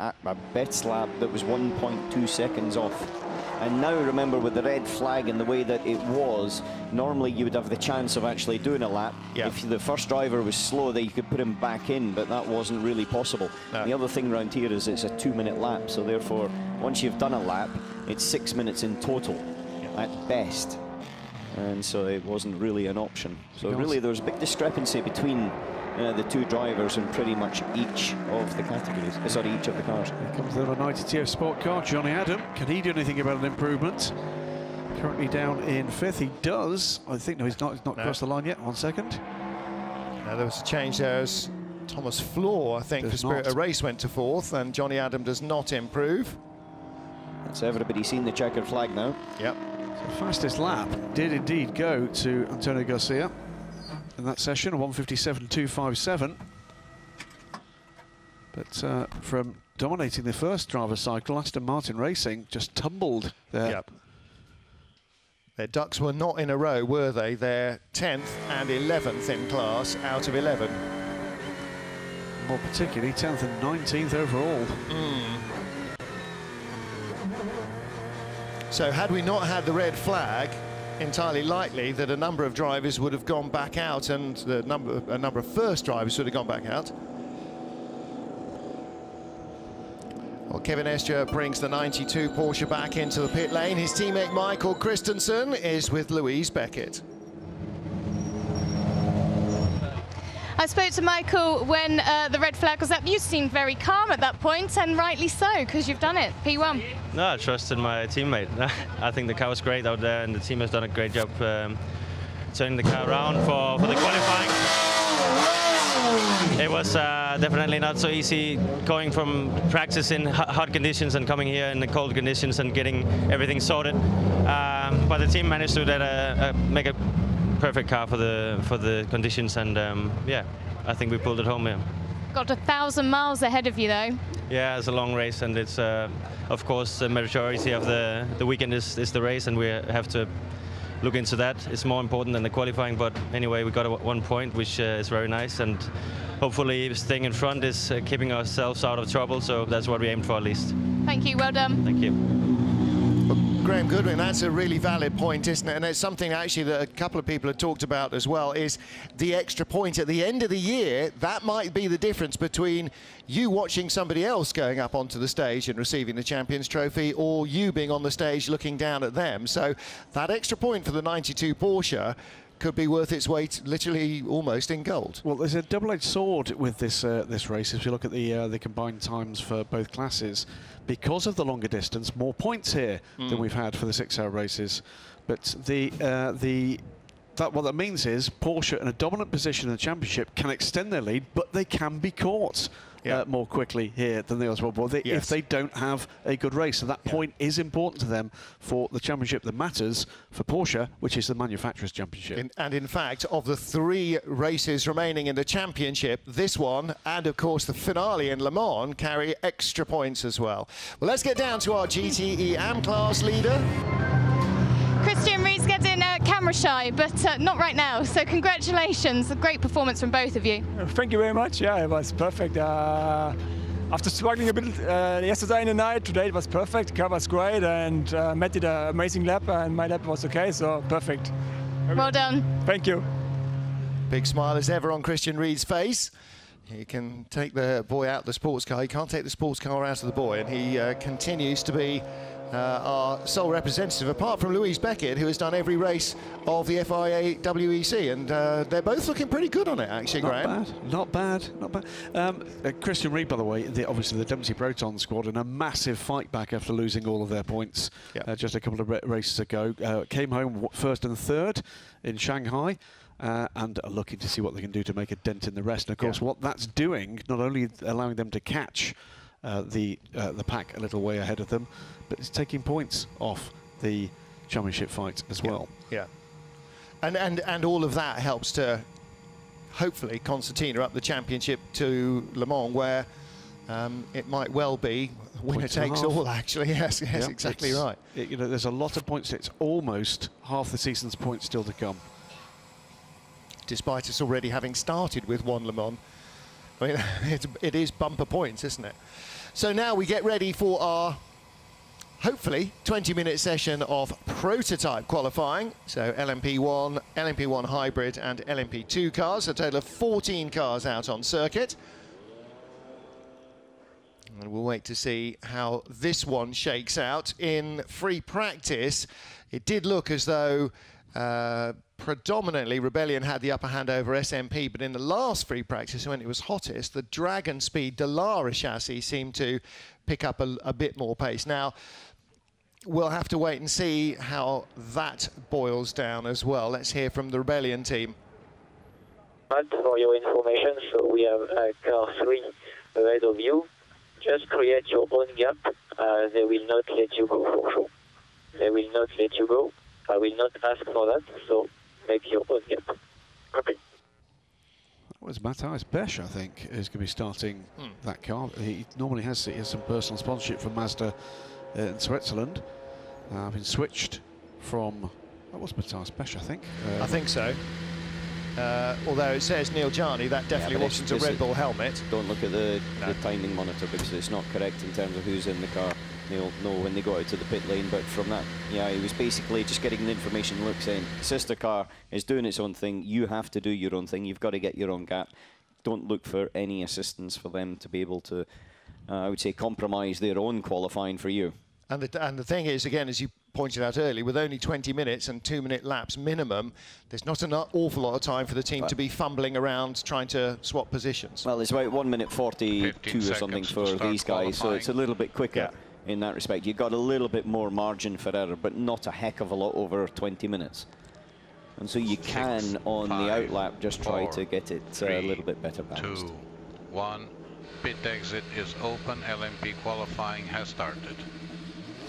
a best lap that was 1.2 seconds off. And now remember, with the red flag and the way that it was, normally you would have the chance of actually doing a lap. If the first driver was slow, then you could put him back in, but that wasn't really possible. No. The other thing around here is it's a 2-minute lap, so therefore, once you've done a lap, it's 6 minutes in total, at best. And so it wasn't really an option. So really, there was a big discrepancy between the two drivers in pretty much each of the categories. Sorry, each of the cars. Here comes the 90 TF Sport car, Johnny Adam. Can he do anything about an improvement? Currently down in fifth. He does. I think, no, he's not crossed the line yet. 1 second. Now there was a change there as Thomas Floor, I think, for Spirit of Race went to fourth, and Johnny Adam does not improve. That's everybody seen the checkered flag now. Yep. So fastest lap did indeed go to Antonio Garcia in that session, 1:57.257. But from dominating the first driver cycle, Aston Martin Racing just tumbled there. Yep. Their ducks were not in a row, were they? They're 10th and 11th in class out of 11. More particularly 10th and 19th overall. So had we not had the red flag, entirely likely that a number of drivers would have gone back out, and a number of first drivers would have gone back out. Well, Kevin Estre brings the 92 Porsche back into the pit lane. His teammate Michael Christensen is with Louise Beckett. I spoke to Michael when the red flag was up. You seemed very calm at that point, and rightly so, because you've done it, P1. No, I trusted my teammate. I think the car was great out there, and the team has done a great job turning the car around for the qualifying. It it was definitely not so easy going from practice in hot conditions and coming here in the cold conditions and getting everything sorted. But the team managed to make a perfect car for the conditions, and yeah, I think we pulled it home here. Got 1,000 miles ahead of you, though. Yeah, it's a long race, and it's of course the majority of the weekend is the race, and we have to look into that. It's more important than the qualifying, but anyway, we got 1 point, which is very nice, and hopefully staying in front is keeping ourselves out of trouble, so that's what we aimed for at least. Thank you, well done. Thank you. Well, Graham Goodwin, that's a really valid point, isn't it? And it's something actually that a couple of people have talked about as well, is the extra point at the end of the year. That might be the difference between you watching somebody else going up onto the stage and receiving the Champions Trophy, or you being on the stage looking down at them. So that extra point for the 92 Porsche could be worth its weight, literally almost in gold. Well, there's a double-edged sword with this this race. If you look at the combined times for both classes, because of the longer distance, more points here than we've had for the 6-hour races. But what that means is Porsche in a dominant position in the championship can extend their lead, but they can be caught more quickly here than the Oswald Board if they don't have a good race. So that point is important to them for the championship that matters for Porsche, which is the manufacturers' championship. And in fact, of the 3 races remaining in the championship, this one and of course the finale in Le Mans carry extra points as well. Well, let's get down to our GTE AM class leader. Christian Ried's getting camera shy, but not right now. So congratulations, a great performance from both of you. Thank you very much. Yeah, it was perfect. After struggling a bit yesterday in the night, today it was perfect. Car was great, and Matt did an amazing lap, and my lap was okay, so perfect. Well done. Thank you. Big smile as ever on Christian Ried's face. He can take the boy out the sports car. He can't take the sports car out of the boy, and he continues to be our sole representative, apart from Louise Beckett, who has done every race of the FIA WEC, and they're both looking pretty good on it, actually, Graham. Not bad. Christian Ried, by the way, obviously the Dempsey Proton squad in a massive fight back after losing all of their points just a couple of races ago. Came home first and third in Shanghai. And are looking to see what they can do to make a dent in the rest. And of course, what that's doing, not only allowing them to catch the pack a little way ahead of them, but it's taking points off the championship fight as well. Yeah. And all of that helps to hopefully concertina up the championship to Le Mans, where it might well be winner takes all, actually. Yes, exactly right. You know, there's a lot of points. It's almost half the season's points still to come. Despite us already having started with 1 Le Mans. I mean, it is bumper points, isn't it? So now we get ready for our, hopefully, 20-minute session of prototype qualifying. So LMP1, LMP1 Hybrid and LMP2 cars, a total of 14 cars out on circuit. And we'll wait to see how this one shakes out. In free practice, it did look as though predominantly Rebellion had the upper hand over SMP, but in the last free practice, when it was hottest, the Dragon Speed Dallara chassis seemed to pick up a bit more pace. Now, we'll have to wait and see how that boils down as well. Let's hear from the Rebellion team. For your information, so we have car 3 ahead of you. Just create your own gap. They will not let you go for sure. They will not let you go. I will not ask for that, so make your own gap. Okay. That was Matthias Besch, I think, is going to be starting that car. He normally has some personal sponsorship from Mazda in Switzerland. Been switched from, that was Matthias Besch, I think. I think so. Although it says Neil Jarni, that definitely wasn't a Red Bull helmet. Don't look at the timing monitor because it's not correct in terms of who's in the car. They'll know when they go out to the pit lane, but from that, he was basically just getting the information, look, saying, sister car is doing its own thing, you have to do your own thing, you've got to get your own gap. Don't look for any assistance for them to be able to, I would say, compromise their own qualifying for you. And the thing is, again, as you pointed out earlier, with only 20 minutes and 2-minute laps minimum, there's not an awful lot of time for the team to be fumbling around trying to swap positions. Well, it's about 1 minute 42 or something for these guys, so it's a little bit quicker. In that respect, you've got a little bit more margin for error, but not a heck of a lot over 20 minutes. And so you can, on the outlap, just try to get it a little bit better balanced. 2, 1. Pit exit is open. LMP qualifying has started.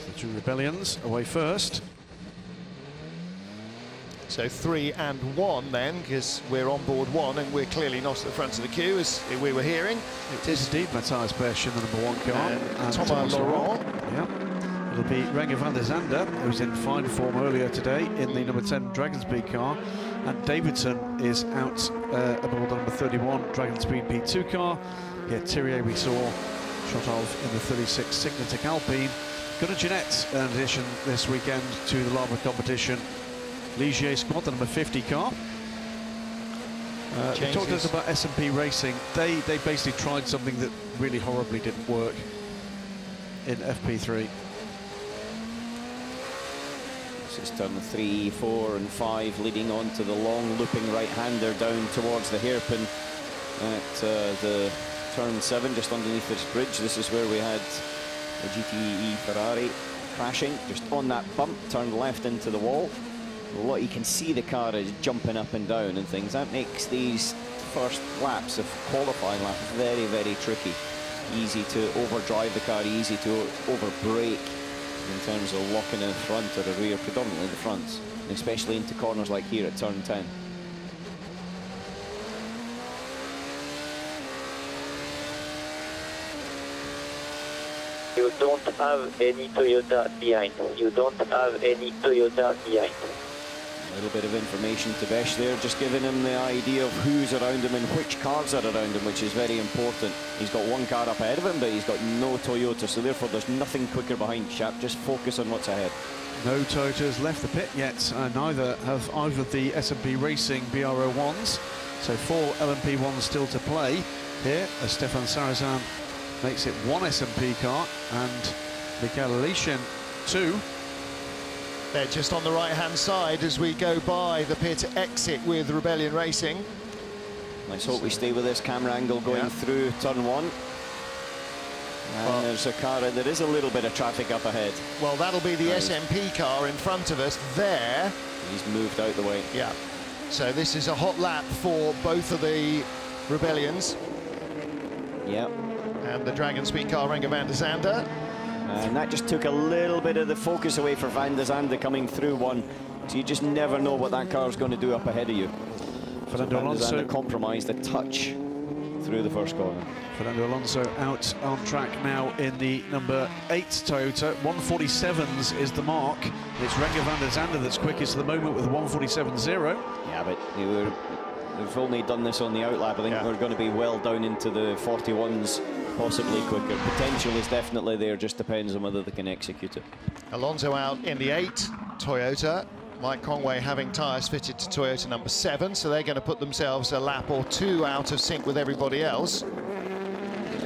The two Rebellions away first. So 3 and 1 then, because we're on board 1 and we're clearly not at the front of the queue, as we were hearing. It is indeed Matthias Besch in the number 1 car. And Thomas Laurent. Yeah. It'll be Renger van der Zande, who's in fine form earlier today in the number 10 Dragon Speed car. And Davidson is out aboard the number 31 Dragon Speed P2 car. Here, Thierry we saw shot of in the 36 Signatec Alpine. Gunnar Jeanette in addition this weekend to the Labour competition. Ligier squad, the number 50 car. They talked to us about S&P Racing. They basically tried something that really horribly didn't work in FP3. This is turn 3, 4 and 5, leading on to the long looping right-hander down towards the hairpin at the turn 7, just underneath this bridge. This is where we had the GTE Ferrari crashing, just on that bump, turned left into the wall. You can see the car is jumping up and down and things. That makes these first laps of qualifying lap very, very tricky. Easy to overdrive the car, easy to overbrake in terms of locking in the front or the rear, predominantly the fronts, especially into corners like here at turn 10. You don't have any Toyota behind. You don't have any Toyota behind. A little bit of information to Besch there, just giving him the idea of who's around him and which cars are around him, which is very important. He's got one car up ahead of him, but he's got no Toyota, so therefore there's nothing quicker behind chap. Just focus on what's ahead. No Toyotas left the pit yet, neither have either of the S&P Racing BR01s. So 4 LMP1s still to play here as Stefan Sarrazin makes it 1 S&P car and Mikael Alishin 2. They're just on the right-hand side as we go by the pit exit with Rebellion Racing. Let's hope we stay with this camera angle going through turn 1. And there's a car, there is a little bit of traffic up ahead. Well, that'll be the SMP car in front of us there. He's moved out the way. Yeah. So this is a hot lap for both of the Rebellions. Yeah. And the Dragon Speed car, Renger van der Zande. And that just took a little bit of the focus away for Van der Zande coming through one. So you just never know what that car's going to do up ahead of you. Fernando Alonso compromised a touch through the first corner. Fernando Alonso out on track now in the number 8 Toyota. 147s is the mark. It's Renger van der Zande that's quickest at the moment with 147.0. Yeah, but they've only done this on the outlap. I think we're going to be well down into the 41s. Possibly quicker. Potential is definitely there, just depends on whether they can execute it. Alonso out in the 8 Toyota. Mike Conway having tyres fitted to Toyota number 7, so they're going to put themselves a lap or 2 out of sync with everybody else.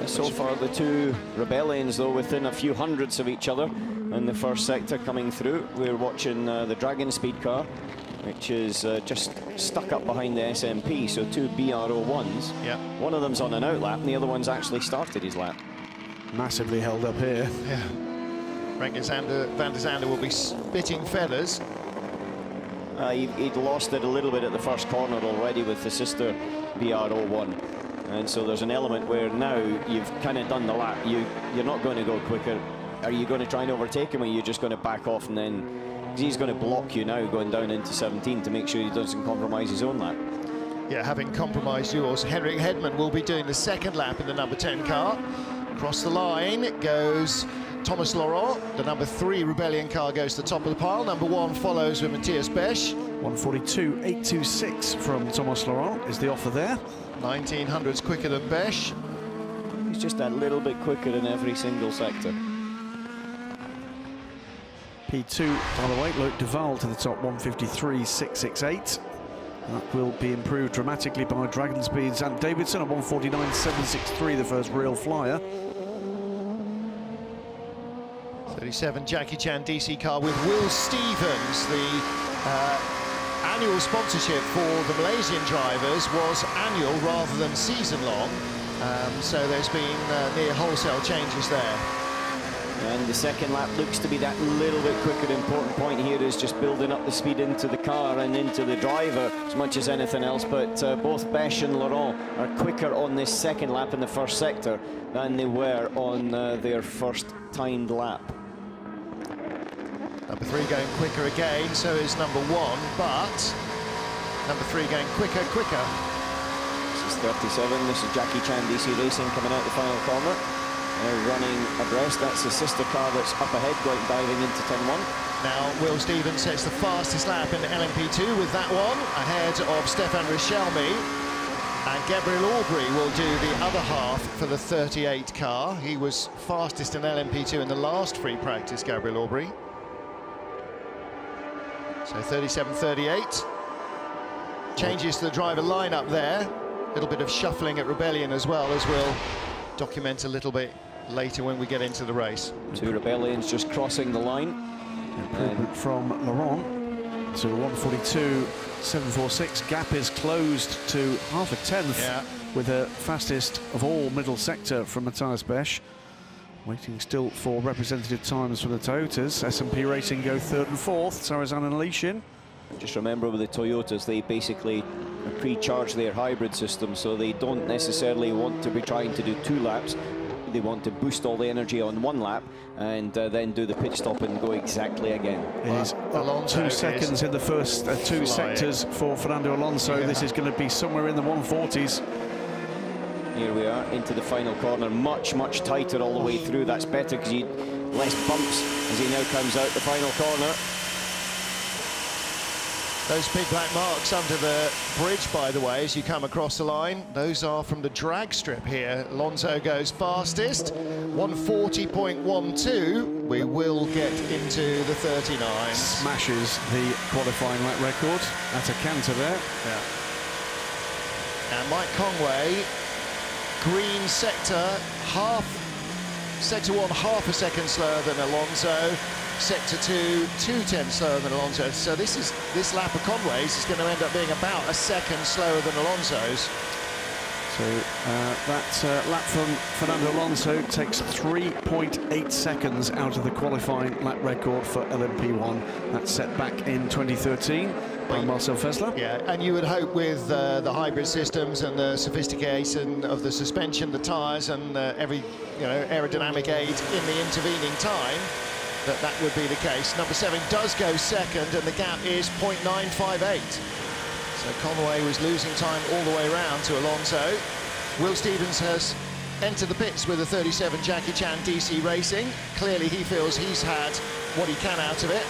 So far the two Rebellions though within a few hundredths of each other in the first sector coming through. We're watching the Dragon Speed car, which is just stuck up behind the SMP, so 2 BR01s. Yeah. One of them's on an outlap and the other one's actually started his lap. Massively held up here. Yeah. Renger van der Zande will be spitting feathers. He'd lost it a little bit at the first corner already with the sister BR01. And so there's an element where now you've kind of done the lap. You're not going to go quicker. Are you going to try and overtake him, or are you just going to back off and then... He's going to block you now going down into 17 to make sure he doesn't compromise his own lap. Yeah, having compromised yours. Henrik Hedman will be doing the second lap in the number 10 car. Across the line goes Thomas Laurent. The number 3 Rebellion car goes to the top of the pile. Number 1 follows with Matthias Besch. 142.826 from Thomas Laurent is the offer there. 1900s quicker than Besch. He's just a little bit quicker in every single sector. P2, by the way, Luc Duval to the top, 153.668. That will be improved dramatically by Dragon Speeds and Davidson at 149.763, the first real flyer. 37 Jackie Chan DC car with Will Stevens. The annual sponsorship for the Malaysian drivers was annual rather than season long. So there's been near wholesale changes there. And the second lap looks to be that little bit quicker. Important point here is just building up the speed into the car and into the driver as much as anything else. But both Besh and Laurent are quicker on this second lap in the first sector than they were on their first timed lap. Number 3 going quicker again, so is number 1, but number 3 going quicker. This is 37. This is Jackie Chan DC Racing coming out the final corner. Running abreast. That's the sister car that's up ahead, going diving into turn 1. Now Will Stevens sets the fastest lap in LMP2 with that one, ahead of Stefan Richelmy. And Gabriel Aubry will do the other half for the 38 car. He was fastest in LMP2 in the last free practice, Gabriel Aubry. So 37.38. Changes to the driver lineup there. A little bit of shuffling at Rebellion as well, as we'll document a little bit later when we get into the race. 2 Rebellions just crossing the line. Improvement from Laurent to 142.746. Gap is closed to half a tenth, with the fastest of all middle sector from Matthias Besch. Waiting still for representative times from the Toyotas. S&P Racing go 3rd and 4th, Sarazan and Lishin. Just remember with the Toyotas, they basically pre-charge their hybrid system, so they don't necessarily want to be trying to do 2 laps. They want to boost all the energy on 1 lap and then do the pit stop and go exactly again. It is 2 seconds in the first 2 sectors for Fernando Alonso. This is going to be somewhere in the 140s. Here we are into the final corner, much tighter all the way through. That's better because you less bumps as he now comes out the final corner. Those big black marks under the bridge, by the way, as you come across the line, those are from the drag strip here. Alonso goes fastest, 140.12. We will get into the 39. Smashes the qualifying lap record at a canter there. Yeah. And Mike Conway, green sector, sector 1 half a second slower than Alonso. Sector 2, 2/10 slower than Alonso. So this lap of Conway's is going to end up being about a second slower than Alonso's. So that lap from Fernando Alonso takes 3.8 seconds out of the qualifying lap record for LMP1. That's set back in 2013 by Marcel Fessler. Yeah, and you would hope with the hybrid systems and the sophistication of the suspension, the tyres, and every aerodynamic aid in the intervening time, that would be the case. Number 7 does go second, and the gap is 0.958. So Conway was losing time all the way around to Alonso. Will Stevens has entered the pits with a 37 Jackie Chan DC Racing. Clearly he feels he's had what he can out of it.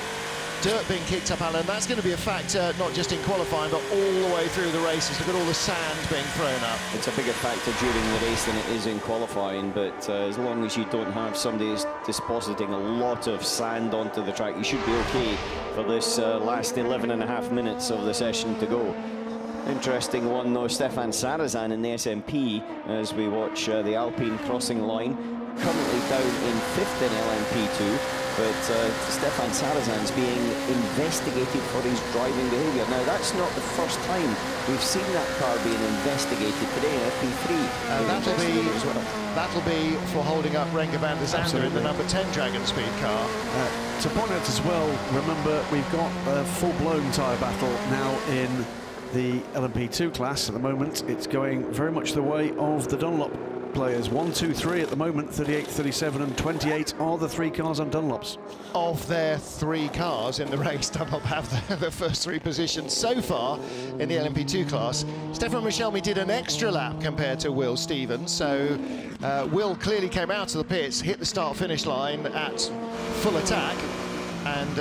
Dirt being kicked up, Alan, that's going to be a factor not just in qualifying but all the way through the races. Look at all the sand being thrown up. It's a bigger factor during the race than it is in qualifying, but as long as you don't have somebody who's depositing a lot of sand onto the track, you should be okay for this last 11.5 minutes of the session to go. Interesting one though, Stefan Sarazan in the SMP as we watch the Alpine crossing the line, currently down in 5th in LMP2. But Stefan Sarazan's being investigated for his driving behaviour. Now, that's not the first time we've seen that car being investigated today in FP3. That'll be for holding up Renger van der Zande in the number 10 Dragon Speed car. To point out as well, remember, we've got a full-blown tyre battle now in the LMP2 class. At the moment, it's going very much the way of the Dunlop players. 1, 2, 3 at the moment. 38, 37 and 28 are the 3 cars on Dunlops. Of their 3 cars in the race, Dunlop have the first 3 positions so far in the LMP2 class. Stefan Richelmy did an extra lap compared to Will Stevens, so Will clearly came out of the pits, hit the start-finish line at full attack and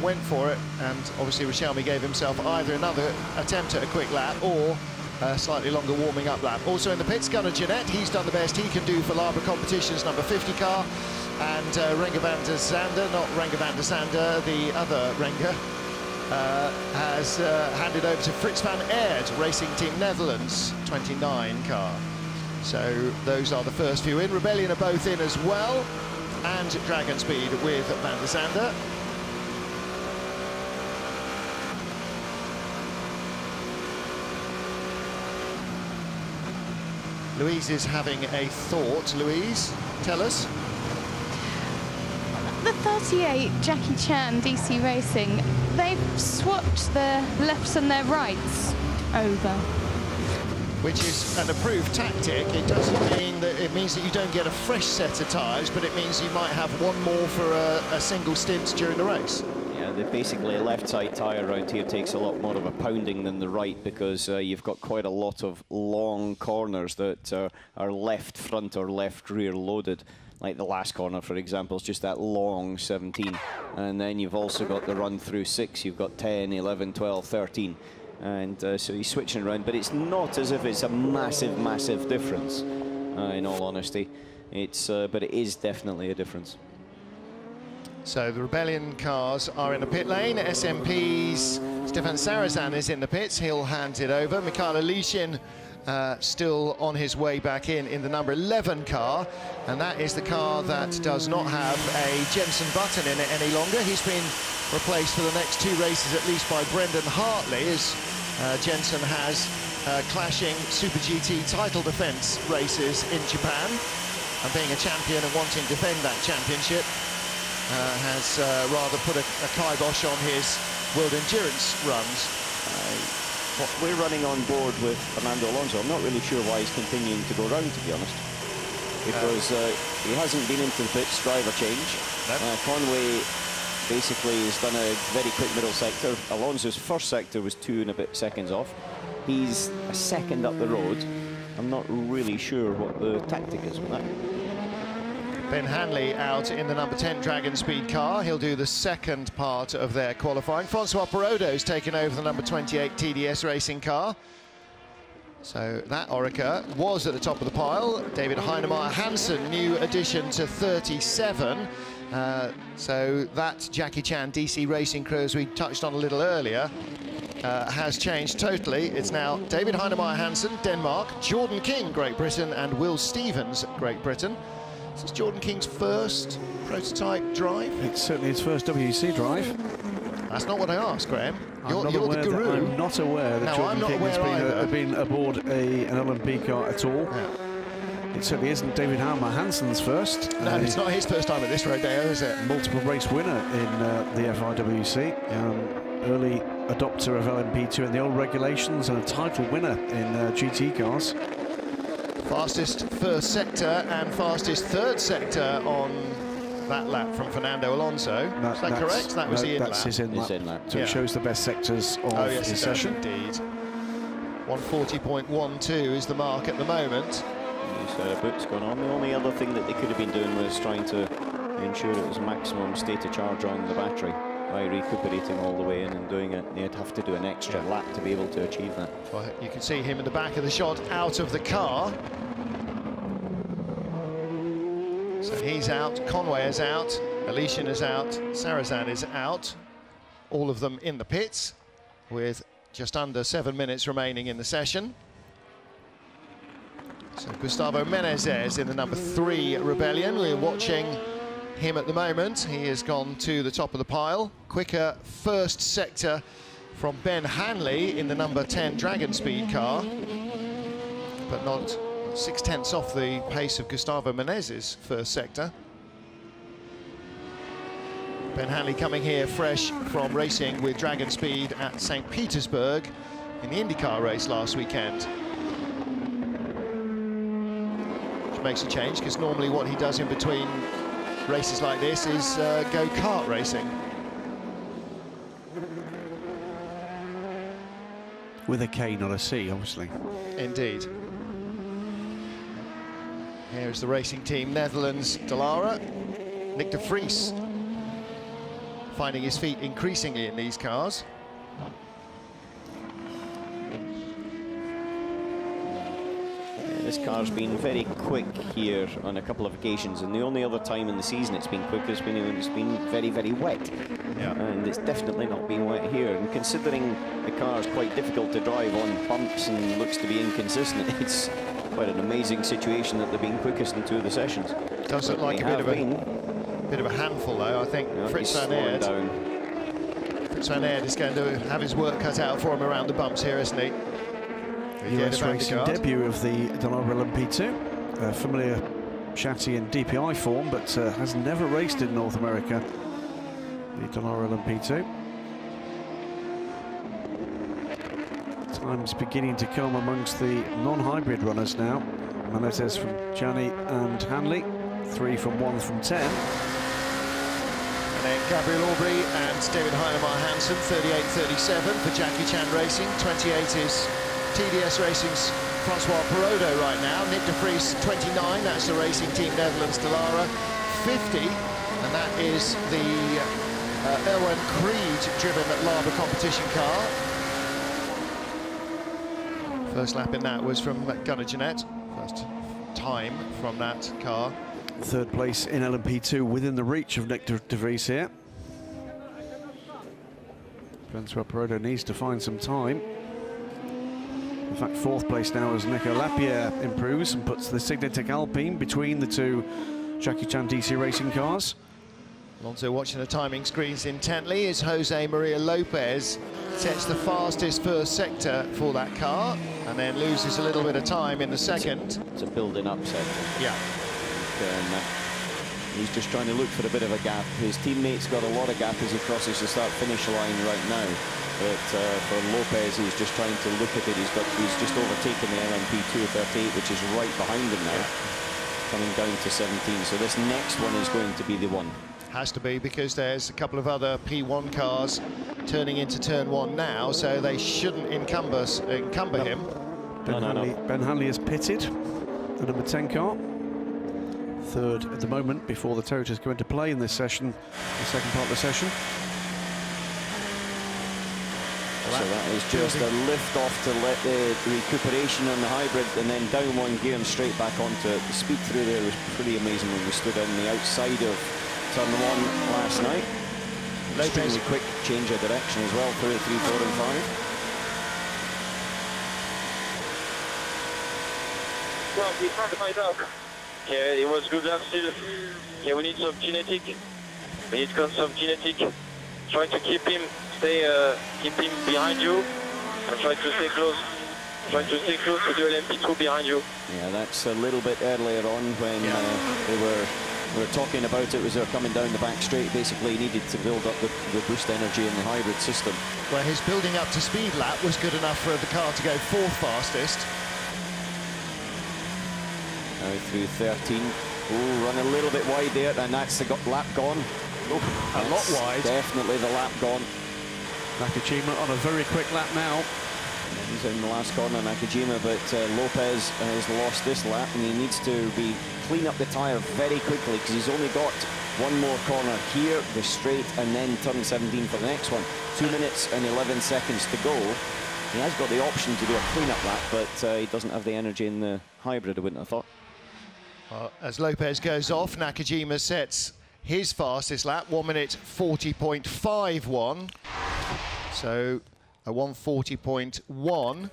went for it, and obviously Richelmy gave himself either another attempt at a quick lap or a slightly longer warming up lap. Also in the pits, Gunnar Jeanette, he's done the best he can do for Labour Competitions number 50 car, and Renger van der Zande, not Renger van der Zande, the other Renger, has handed over to Frits van Aert, Racing Team Netherlands, 29 car. So those are the first few in. Rebellion are both in as well, and Dragon Speed with van der Zande. Louise is having a thought. Louise, tell us. 38 Jackie Chan DC Racing, they've swapped their lefts and their rights over. Which is an approved tactic. It doesn't mean that it means that you don't get a fresh set of tyres, but it means you might have one more for a single stint during the race. Yeah, basically a left side tyre around here takes a lot more of a pounding than the right, because you've got quite a lot of long corners that are left front or left rear loaded. Like the last corner, for example, is just that long 17. And then you've also got the run through 6. You've got 10, 11, 12, 13. And so he's switching around, but it's not as if it's a massive difference, in all honesty. But it is definitely a difference. So the Rebellion cars are in the pit lane. SMP's Stefan Sarazan is in the pits. He'll hand it over. Mikhail Alishin still on his way back in the number 11 car, and that is the car that does not have a Jensen Button in it any longer. He's been replaced for the next 2 races at least by Brendan Hartley, as Jensen has clashing Super GT title defence races in Japan, and being a champion and wanting to defend that championship has rather put a kibosh on his World Endurance runs. We're running on board with Fernando Alonso. I'm not really sure why he's continuing to go round, to be honest, because he hasn't been into the pits. Driver change. Conway basically has done a very quick middle sector. Alonso's first sector was 2 and a bit seconds off. He's a second up the road. I'm not really sure what the tactic is with that. Ben Hanley out in the number 10 Dragon Speed car. He'll do the second part of their qualifying. Francois Perraudot's taken over the number 28 TDS Racing car. So that Orica was at the top of the pile. David Heinemeier Hansen, new addition to 37. So that Jackie Chan DC Racing crew, as we touched on a little earlier, has changed totally. It's now David Heinemeier Hansen, Denmark, Jordan King, Great Britain, and Will Stevens, Great Britain. This is Jordan King's first prototype drive. It's certainly his first WEC drive. That's not what I asked, Graham. You're the guru. I'm not aware that Jordan King has been aboard an LMP car at all. Yeah. It certainly isn't David Heinemeier Hansen's first. No, it's not his first time at this rodeo, is it? Multiple race winner in the FIWC. Early adopter of LMP2 in the old regulations, and a title winner in GT cars. Fastest first sector and fastest third sector on that lap from Fernando Alonso. Is that correct? That was the in lap. That's his in lap. So it shows the best sectors of his session. Indeed. 140.12 is the mark at the moment. These books going on. The only other thing that they could have been doing was trying to ensure it was maximum state of charge on the battery by recuperating all the way in and doing it. They'd have to do an extra lap to be able to achieve that. Well, you can see him in the back of the shot, out of the car. So he's out, Conway is out, Alishin is out, Sarazan is out. All of them in the pits with just under 7 minutes remaining in the session. So Gustavo Menezes in the number 3 Rebellion. We're watching him at the moment. He has gone to the top of the pile. Quicker first sector from Ben Hanley in the number 10 Dragon Speed car, but not 6/10 off the pace of Gustavo Menezes' first sector. Ben Hanley coming here fresh from racing with Dragon Speed at St. Petersburg in the IndyCar race last weekend. Which makes a change, because normally what he does in between races like this is go-kart racing. With a K, not a C, obviously. Indeed. Here's the racing team, Netherlands, Dallara. Nick de Vries finding his feet increasingly in these cars. This car's been very quick here on a couple of occasions, and the only other time in the season it's been quick has been when it's been very, very wet. Yeah. And it's definitely not been wet here. And considering the car's quite difficult to drive on bumps and looks to be inconsistent, it's quite an amazing situation that they've been quickest in 2 of the sessions. Does look like a bit of a handful, though. I think Fritz van Aert. Fritz van Aert is going to have his work cut out for him around the bumps here, isn't he? US racing debut of the Dallara LMP2. Familiar chassis in DPI form, but has never raced in North America. The Dallara LMP2. Time's beginning to come amongst the non-hybrid runners now. Menezes from Gianni and Hanley, 3 from 1 from 10. And then Gabriel Aubry and David Heinemeier Hansen, 38.37 for Jackie Chan Racing. 28 is TDS Racing's Francois Perrodo right now. Nick de Vries, 29, that's the Racing Team Netherlands Dallara. 50, and that is the Erwin Creed-driven Laber competition car. First lap in that was from Gunnar Jeanette. First time from that car. Third place in LMP2 within the reach of Nick de Vries here. Francois Perrodo needs to find some time. In fact, fourth place now as Nico Lapierre improves and puts the Signatec Alpine between the two Jackie Chan DC Racing cars. Alonso watching the timing screens intently as Jose Maria Lopez sets the fastest first sector for that car and then loses a little bit of time in the second. It's a building up sector. Yeah. And, he's just trying to look for a bit of a gap. His teammate's got a lot of gap as he crosses the start-finish line right now. But for Lopez, he's just trying to look at it. He's just overtaken the LMP2 38, which is right behind him now, coming down to 17. So this next one is going to be the one. Has to be, because there's a couple of other P1 cars turning into turn 1 now, so they shouldn't encumber him. Ben Hanley is pitted, the number 10 car. Third at the moment before the Toyotas go into play in this session, the second part of the session. So that is just a lift off to let the recuperation on the hybrid and then down one gear and straight back onto it. The speed through there was pretty amazing when we stood on the outside of turn 1 last night. Extremely quick change of direction as well through 3, 4 and 5. Well, we tried to find out. Yeah, it was good lap still. Yeah, we need some genetic. We need some genetic. Try to keep him, keep him behind you, and try to stay close. Try to stay close to the LMP2 behind you. Yeah, that's a little bit earlier on when we were talking about it as they were coming down the back straight. Basically, he needed to build up the boost energy in the hybrid system. Well, his building up to speed lap was good enough for the car to go 4th fastest. Now through 13. Oh, run a little bit wide there, and that's the lap gone. Oh, a lot wide. Definitely the lap gone. Nakajima on a very quick lap now. He's in the last corner, Nakajima, but Lopez has lost this lap, and he needs to clean up the tyre very quickly because he's only got one more corner here, the straight, and then turn 17 for the next one. 2 minutes and 11 seconds to go. He has got the option to do a clean-up lap, but he doesn't have the energy in the hybrid, I wouldn't have thought. As Lopez goes off, Nakajima sets his fastest lap, 1 minute 40.51. So a 140.1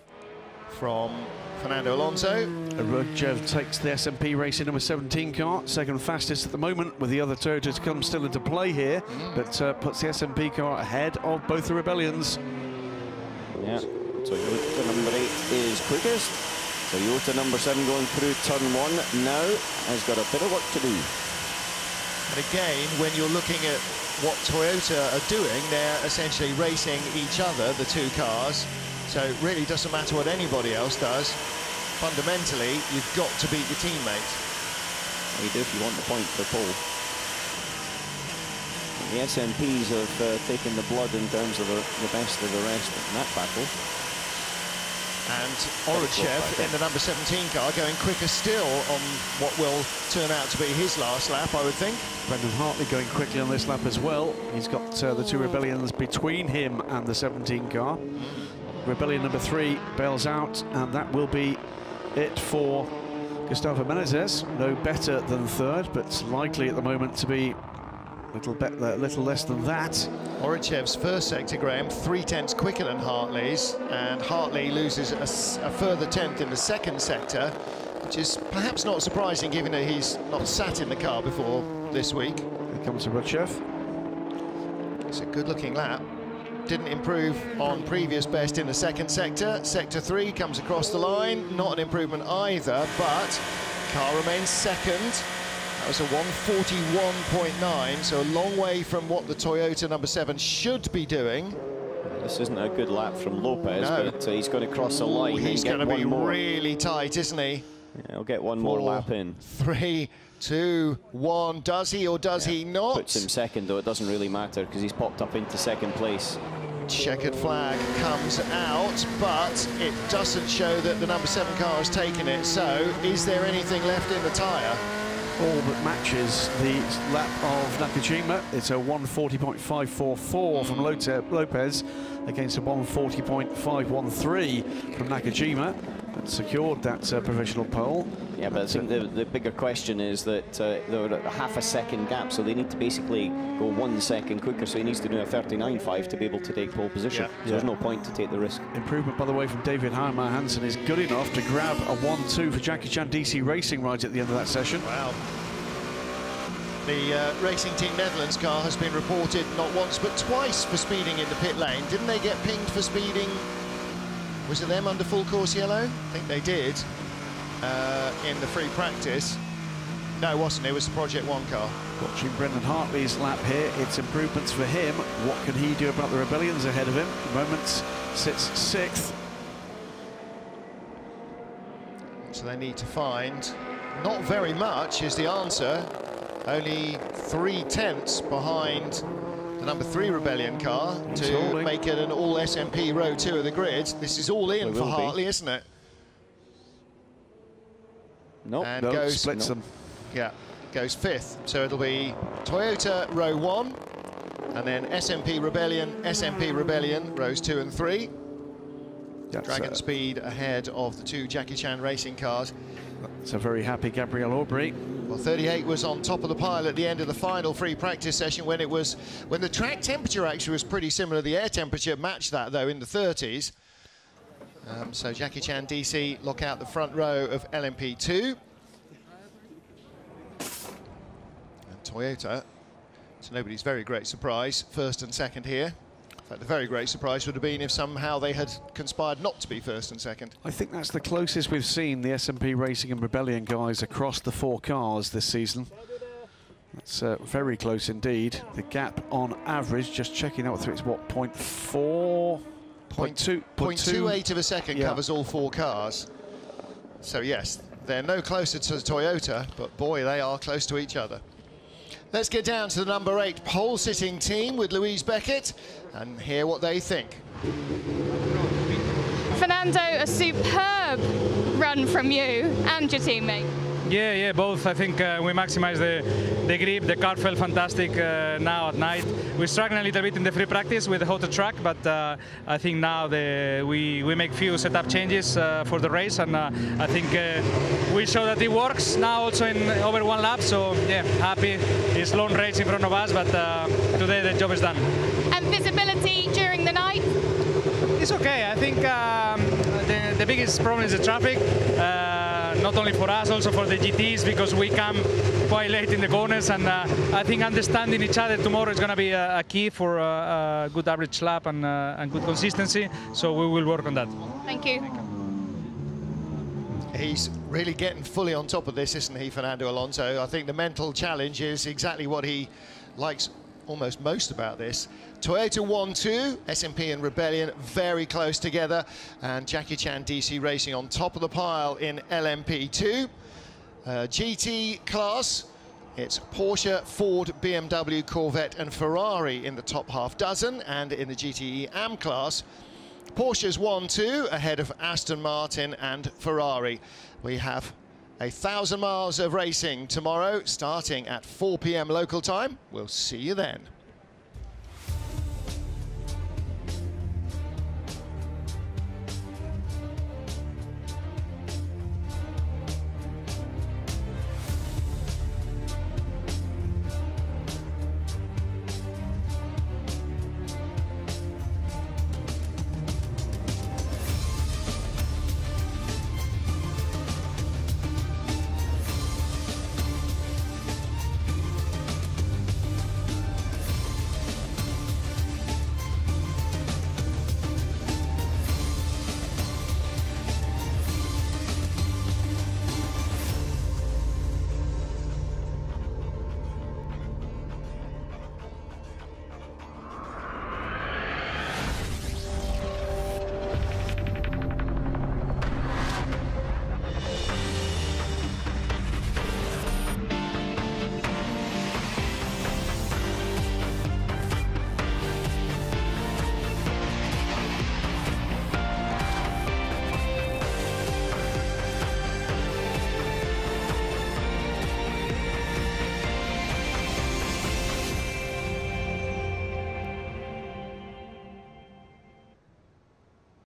from Fernando Alonso. Rodchev takes the SMP Racing number 17 car, second fastest at the moment, with the other Toyotas to come still into play here, but puts the SMP car ahead of both the Rebellions. Yeah, Toyota number 8 is quickest. Toyota number 7 going through turn 1 now has got a bit of work to do. And again, when you're looking at what Toyota are doing, they're essentially racing each other, the two cars. So it really doesn't matter what anybody else does. Fundamentally, you've got to beat your teammate. Well, you do if you want the point for pole. The SMPs have taken the blood in terms of the best of the rest in that battle. And Orochev in the number 17 car going quicker still on what will turn out to be his last lap, I would think. Brendan Hartley going quickly on this lap as well. He's got the two Rebellions between him and the 17 car. Rebellion number 3 bails out, and that will be it for Gustavo Menezes. No better than third, but likely at the moment to be a little less than that. Orochev's first sector, Graham, 3/10 quicker than Hartley's, and Hartley loses a further 10th in the second sector, which is perhaps not surprising given that he's not sat in the car before this week. Here comes Orochev. It's a good-looking lap. Didn't improve on previous best in the second sector. Sector 3 comes across the line, not an improvement either, but Car remains second. That was a 1:41.9, so a long way from what the Toyota number 7 should be doing. This isn't a good lap from Lopez, No. but he's going to cross the line. He's going to be more. really tight, isn't he? Yeah, he'll get one more lap in. 3, 2, 1. Does he or does he not? Puts him second, though. It doesn't really matter because he's popped up into second place. Checkered flag comes out, but it doesn't show that the number 7 car has taken it. So, is there anything left in the tyre? All that matches the lap of Nakajima. It's a 1:40.544 from Lopez against a 1:40.513 from Nakajima. That secured that provisional pole. Yeah, but I think the bigger question is that they're at a half a second gap, so they need to basically go 1 second quicker. So he needs to do a 39.5 to be able to take pole position. Yeah. So there's no point to take the risk. Improvement, by the way, from David Heimer Hansen is good enough to grab a 1-2 for Jackie Chan DC Racing right at the end of that session. Wow. The Racing Team Netherlands car has been reported not once but twice for speeding in the pit lane. Didn't they get pinged for speeding? Was it them under full course yellow? I think they did in the free practice. No, it wasn't. It was the Project 1 car. Watching Brendan Hartley's lap here, it's improvements for him. What can he do about the Rebellions ahead of him? At the moment, sits 6th. So they need to find not very much is the answer. Only 3/10 behind the number 3 Rebellion car to make it an all SMP row 2 of the grid. This is all in for Hartley, isn't it? Nope. And no, goes, splits them. Yeah, goes 5th. So it'll be Toyota row 1, and then SMP Rebellion rows 2 and 3. That's Dragon Speed ahead of the 2 Jackie Chan racing cars. It's a very happy Gabriel Aubry. Well, 38 was on top of the pile at the end of the final free practice session when the track temperature actually was pretty similar. The air temperature matched that, though, in the 30s. So Jackie Chan DC lock out the front row of LMP2. And Toyota, to nobody's very great surprise, first and second here. In fact, the very great surprise would have been if somehow they had conspired not to be first and second. I think that's the closest we've seen the SMP Racing and Rebellion guys across the 4 cars this season. That's very close indeed. The gap on average, just checking out through, it's what, 0.4? 0.28 of a second covers all 4 cars. So yes, they're no closer to Toyota, but boy, they are close to each other. Let's get down to the number 8 pole-sitting team with Louise Beckett and hear what they think. Fernando, a superb run from you and your teammate. Yeah, both. I think we maximized the grip. The car felt fantastic now at night. We struggled a little bit in the free practice with the hotter track, but I think now we make few setup changes for the race, and I think we show that it works now also in over 1 lap. So yeah, happy. It's long race in front of us, but today the job is done. And visibility during the night? It's okay. I think the biggest problem is the traffic. Not only for us, also for the GTs, because we come quite late in the corners, and I think understanding each other tomorrow is going to be a key for a good average lap and good consistency, so we will work on that. Thank you. He's really getting fully on top of this, isn't he, Fernando Alonso? I think the mental challenge is exactly what he likes almost most about this. Toyota 1-2, SMP and Rebellion very close together, and Jackie Chan DC Racing on top of the pile in LMP2. GT class, it's Porsche, Ford, BMW, Corvette and Ferrari in the top half dozen, and in the GTE AM class, Porsche's 1-2 ahead of Aston Martin and Ferrari. We have 1,000 miles of racing tomorrow, starting at 4 p.m. local time. We'll see you then.